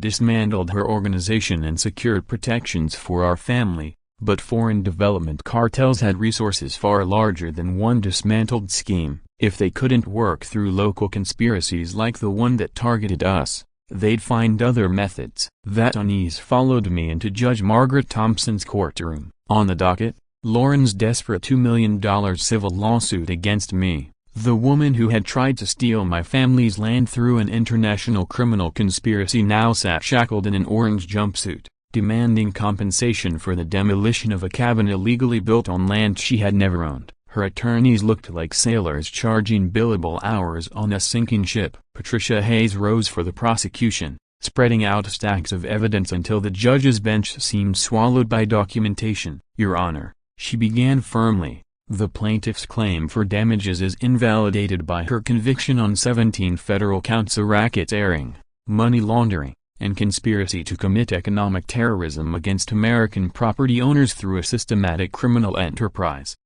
dismantled her organization and secured protections for our family. But foreign development cartels had resources far larger than one dismantled scheme. If they couldn't work through local conspiracies like the one that targeted us, they'd find other methods. That unease followed me into Judge Margaret Thompson's courtroom. On the docket, Lauren's desperate $2 million civil lawsuit against me, the woman who had tried to steal my family's land through an international criminal conspiracy, now sat shackled in an orange jumpsuit, demanding compensation for the demolition of a cabin illegally built on land she had never owned. Her attorneys looked like sailors charging billable hours on a sinking ship. Patricia Hayes rose for the prosecution, spreading out stacks of evidence until the judge's bench seemed swallowed by documentation. "Your Honor," she began firmly, "the plaintiff's claim for damages is invalidated by her conviction on 17 federal counts of racketeering, money laundering, and conspiracy to commit economic terrorism against American property owners through a systematic criminal enterprise."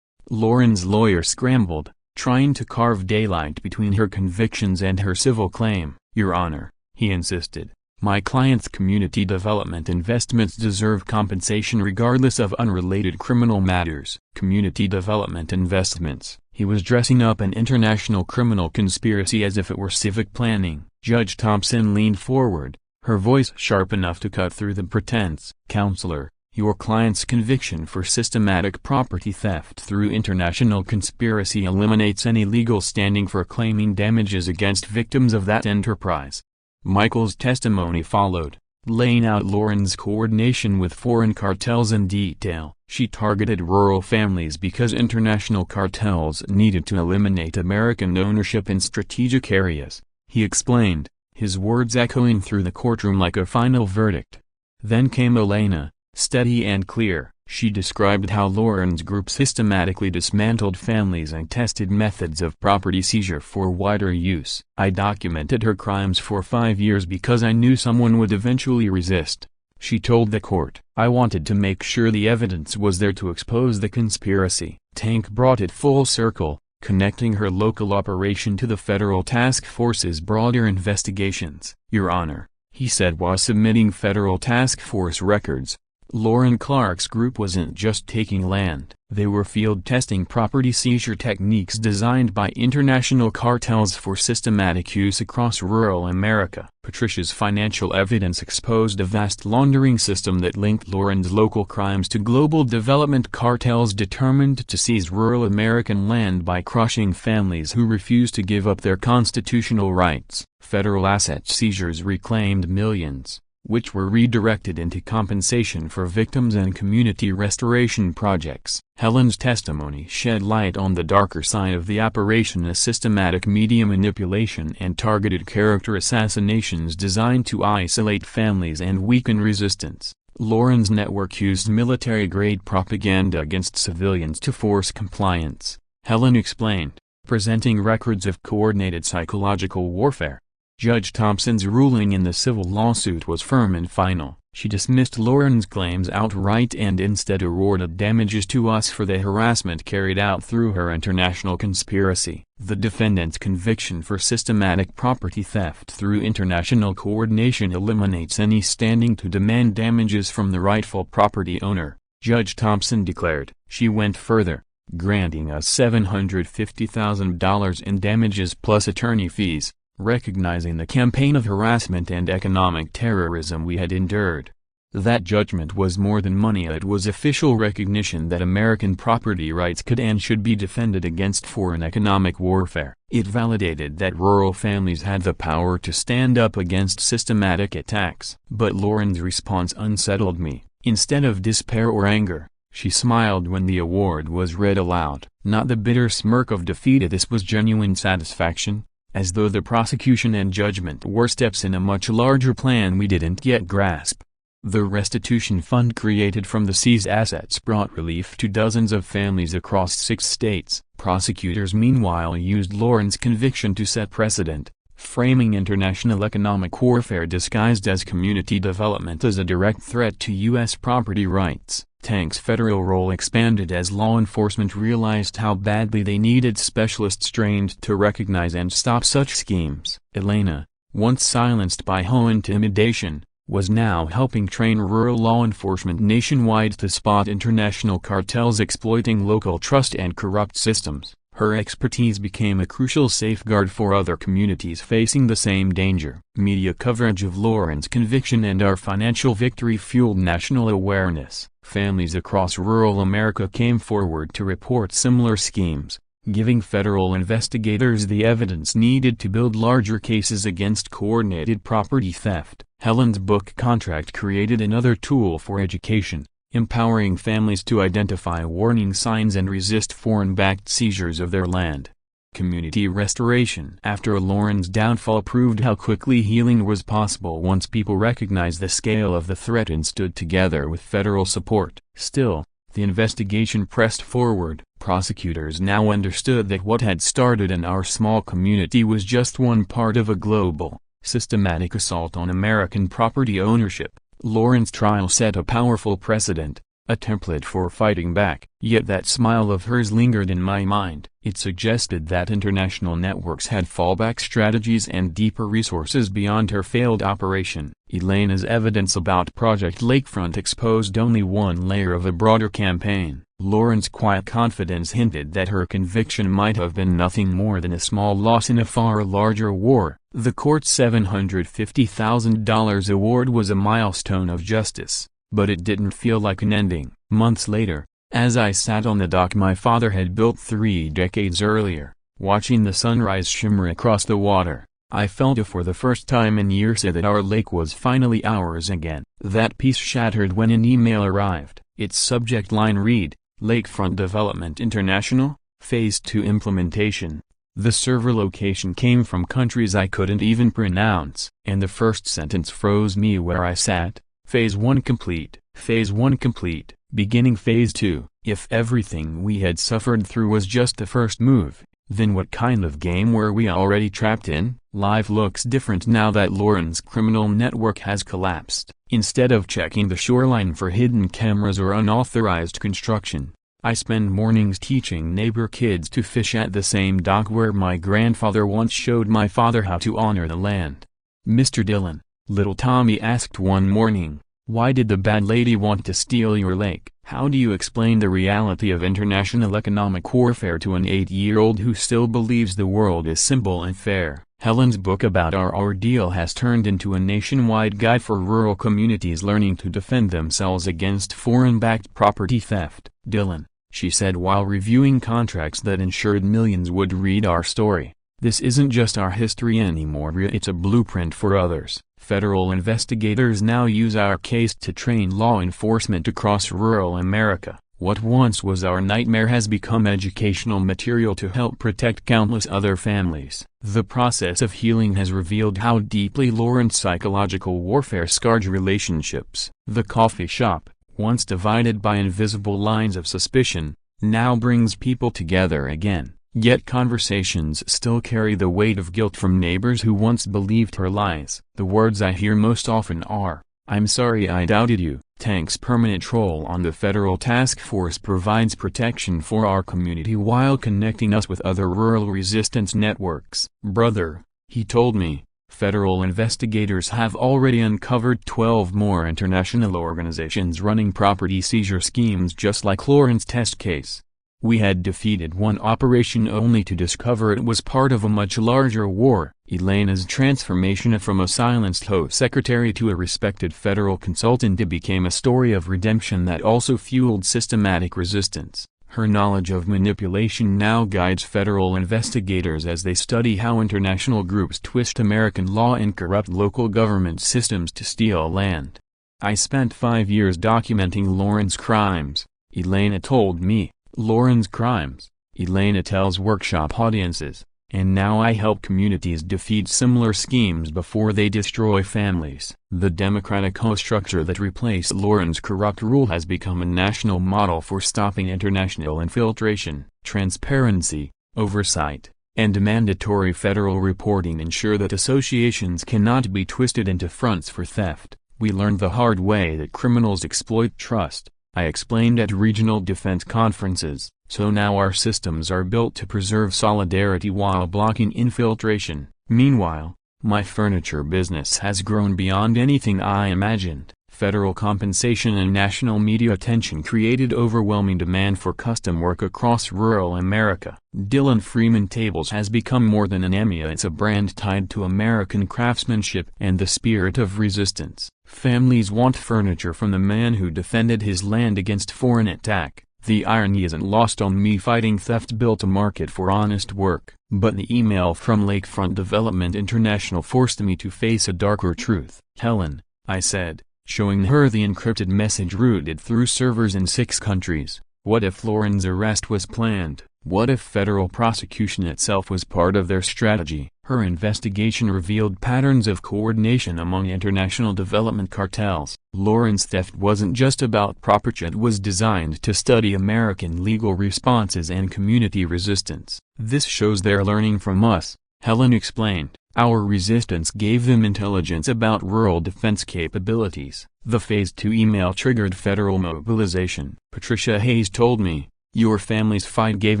Lauren's lawyer scrambled, trying to carve daylight between her convictions and her civil claim. "Your Honor," he insisted, "my client's community development investments deserve compensation regardless of unrelated criminal matters." Community development investments. He was dressing up an international criminal conspiracy as if it were civic planning. Judge Thompson leaned forward, her voice sharp enough to cut through the pretense. "Counselor, your client's conviction for systematic property theft through international conspiracy eliminates any legal standing for claiming damages against victims of that enterprise." Michael's testimony followed, laying out Lauren's coordination with foreign cartels in detail. She targeted rural families because international cartels needed to eliminate American ownership in strategic areas, he explained, his words echoing through the courtroom like a final verdict. Then came Elena, steady and clear. She described how Lauren's group systematically dismantled families and tested methods of property seizure for wider use. "I documented her crimes for 5 years because I knew someone would eventually resist," she told the court. "I wanted to make sure the evidence was there to expose the conspiracy." Tank brought it full circle, connecting her local operation to the federal task force's broader investigations. "Your Honor," he said while submitting federal task force records, Lauren Clark's group wasn't just taking land, they were field testing property seizure techniques designed by international cartels for systematic use across rural America. Patricia's financial evidence exposed a vast laundering system that linked Lauren's local crimes to global development cartels determined to seize rural American land by crushing families who refused to give up their constitutional rights. Federal asset seizures reclaimed millions, which were redirected into compensation for victims and community restoration projects. Helen's testimony shed light on the darker side of the operation: a systematic media manipulation and targeted character assassinations designed to isolate families and weaken resistance. Lauren's network used military-grade propaganda against civilians to force compliance, Helen explained, presenting records of coordinated psychological warfare. Judge Thompson's ruling in the civil lawsuit was firm and final. She dismissed Lauren's claims outright and instead awarded damages to us for the harassment carried out through her international conspiracy. The defendant's conviction for systematic property theft through international coordination eliminates any standing to demand damages from the rightful property owner, Judge Thompson declared. She went further, granting us $750,000 in damages plus attorney fees, recognizing the campaign of harassment and economic terrorism we had endured. That judgment was more than money. It was official recognition that American property rights could and should be defended against foreign economic warfare. It validated that rural families had the power to stand up against systematic attacks. But Lauren's response unsettled me. Instead of despair or anger, she smiled when the award was read aloud. Not the bitter smirk of defeat. This was genuine satisfaction, as though the prosecution and judgment were steps in a much larger plan we didn't yet grasp. The restitution fund created from the seized assets brought relief to dozens of families across 6 states. Prosecutors meanwhile used Lauren's conviction to set precedent, framing international economic warfare disguised as community development as a direct threat to U.S. property rights. Tank's federal role expanded as law enforcement realized how badly they needed specialists trained to recognize and stop such schemes. Elena, once silenced by HOA intimidation, was now helping train rural law enforcement nationwide to spot international cartels exploiting local trust and corrupt systems. Her expertise became a crucial safeguard for other communities facing the same danger. Media coverage of Lauren's conviction and our financial victory fueled national awareness. Families across rural America came forward to report similar schemes, giving federal investigators the evidence needed to build larger cases against coordinated property theft. Helen's book Contract created another tool for education, empowering families to identify warning signs and resist foreign-backed seizures of their land. Community restoration after Lauren's downfall proved how quickly healing was possible once people recognized the scale of the threat and stood together with federal support. Still, the investigation pressed forward. Prosecutors now understood that what had started in our small community was just one part of a global, systematic assault on American property ownership. Lauren's trial set a powerful precedent, a template for fighting back. Yet that smile of hers lingered in my mind. It suggested that international networks had fallback strategies and deeper resources beyond her failed operation. Elena's evidence about Project Lakefront exposed only one layer of a broader campaign. Lauren's quiet confidence hinted that her conviction might have been nothing more than a small loss in a far larger war. The court's $750,000 award was a milestone of justice, but it didn't feel like an ending. Months later, as I sat on the dock my father had built 3 decades earlier, watching the sunrise shimmer across the water, I felt for the first time in years that our lake was finally ours again. That peace shattered when an email arrived. Its subject line read, Lakefront Development International, Phase 2 Implementation. The server location came from countries I couldn't even pronounce, and the first sentence froze me where I sat. Phase 1 complete. Phase 1 complete. Beginning Phase 2. If everything we had suffered through was just the first move, then what kind of game were we already trapped in? Life looks different now that Lauren's criminal network has collapsed. Instead of checking the shoreline for hidden cameras or unauthorized construction, I spend mornings teaching neighbor kids to fish at the same dock where my grandfather once showed my father how to honor the land. Mr. Dillon, little Tommy asked one morning, Why did the bad lady want to steal your lake? How do you explain the reality of international economic warfare to an 8-year-old who still believes the world is simple and fair? Helen's book about our ordeal has turned into a nationwide guide for rural communities learning to defend themselves against foreign-backed property theft. Dylan, she said while reviewing contracts that ensured millions would read our story. This isn't just our history anymore, it's a blueprint for others. Federal investigators now use our case to train law enforcement across rural America. What once was our nightmare has become educational material to help protect countless other families. The process of healing has revealed how deeply Lauren's psychological warfare scarred relationships. The coffee shop, once divided by invisible lines of suspicion, now brings people together again. Yet conversations still carry the weight of guilt from neighbors who once believed her lies. The words I hear most often are, "I'm sorry I doubted you." Tank's permanent role on the federal task force provides protection for our community while connecting us with other rural resistance networks. Brother, he told me, federal investigators have already uncovered 12 more international organizations running property seizure schemes just like Lauren's test case. We had defeated one operation only to discover it was part of a much larger war. Elena's transformation from a silenced HOA secretary to a respected federal consultant became a story of redemption that also fueled systematic resistance. Her knowledge of manipulation now guides federal investigators as they study how international groups twist American law and corrupt local government systems to steal land. I spent 5 years documenting Lauren's crimes, Elena told me. Lauren's crimes, Elena tells workshop audiences, and now I help communities defeat similar schemes before they destroy families. The democratic HOA structure that replaced Lauren's corrupt rule has become a national model for stopping international infiltration. Transparency, oversight, and mandatory federal reporting ensure that associations cannot be twisted into fronts for theft. We learned the hard way that criminals exploit trust, I explained at regional defense conferences, so now our systems are built to preserve solidarity while blocking infiltration. Meanwhile, my furniture business has grown beyond anything I imagined. Federal compensation and national media attention created overwhelming demand for custom work across rural America. Dylan Freeman Tables has become more than an EMEA, it's a brand tied to American craftsmanship and the spirit of resistance. Families want furniture from the man who defended his land against foreign attack. The irony isn't lost on me. Fighting theft built a market for honest work. But the email from Lakefront Development International forced me to face a darker truth. Helen, I said, showing her the encrypted message routed through servers in 6 countries. What if Lauren's arrest was planned? What if federal prosecution itself was part of their strategy? Her investigation revealed patterns of coordination among international development cartels. Lauren's theft wasn't just about property, it was designed to study American legal responses and community resistance. This shows they're learning from us, Helen explained. Our resistance gave them intelligence about rural defense capabilities. The Phase 2 email triggered federal mobilization. Patricia Hayes told me, your family's fight gave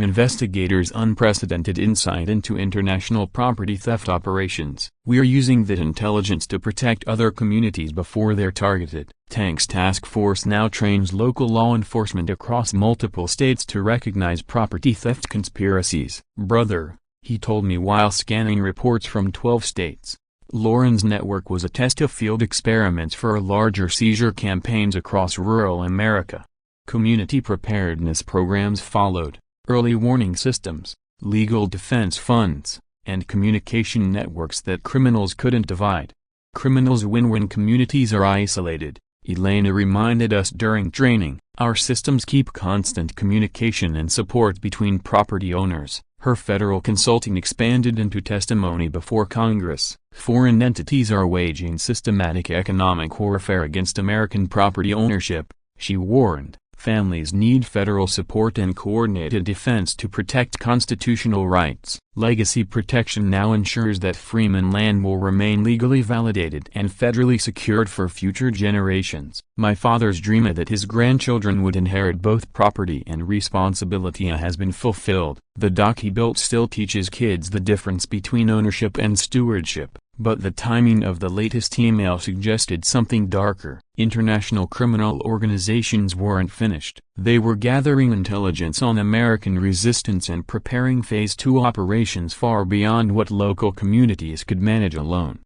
investigators unprecedented insight into international property theft operations. We're using that intelligence to protect other communities before they're targeted. Tank's task force now trains local law enforcement across multiple states to recognize property theft conspiracies. Brother, he told me while scanning reports from 12 states. Lauren's network was a test of field experiments for larger seizure campaigns across rural America. Community preparedness programs followed, early warning systems, legal defense funds, and communication networks that criminals couldn't divide. Criminals win when communities are isolated, Elena reminded us during training. Our systems keep constant communication and support between property owners. Her federal consulting expanded into testimony before Congress. Foreign entities are waging systematic economic warfare against American property ownership, she warned. Families need federal support and coordinated defense to protect constitutional rights. Legacy protection now ensures that Freeman land will remain legally validated and federally secured for future generations. My father's dream that his grandchildren would inherit both property and responsibility has been fulfilled. The dock he built still teaches kids the difference between ownership and stewardship. But the timing of the latest email suggested something darker. International criminal organizations weren't finished. They were gathering intelligence on American resistance and preparing Phase 2 operations far beyond what local communities could manage alone.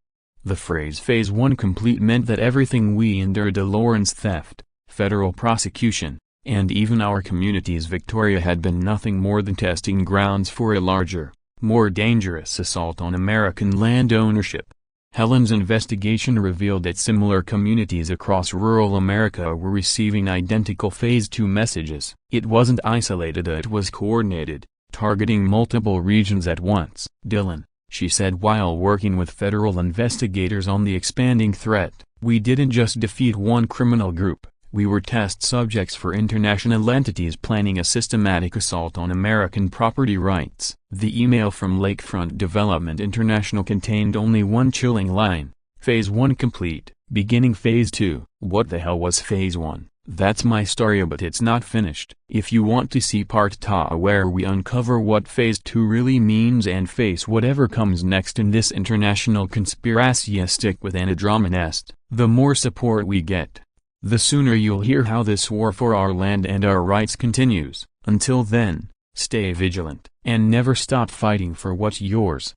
The phrase Phase 1 complete meant that everything we endured, Lawrence theft, federal prosecution, and even our community's Victoria had been nothing more than testing grounds for a larger, more dangerous assault on American land ownership. Helen's investigation revealed that similar communities across rural America were receiving identical Phase 2 messages. It wasn't isolated, it was coordinated, targeting multiple regions at once. "Dylan," she said while working with federal investigators on the expanding threat, "we didn't just defeat one criminal group. We were test subjects for international entities planning a systematic assault on American property rights." The email from Lakefront Development International contained only one chilling line: "Phase 1 complete, beginning Phase 2. What the hell was Phase 1? That's my story, but it's not finished. If you want to see Part 2 where we uncover what Phase 2 really means and face whatever comes next in this international conspiracy, stick with Anadromast. The more support we get, the sooner you'll hear how this war for our land and our rights continues. Until then, stay vigilant, and never stop fighting for what's yours."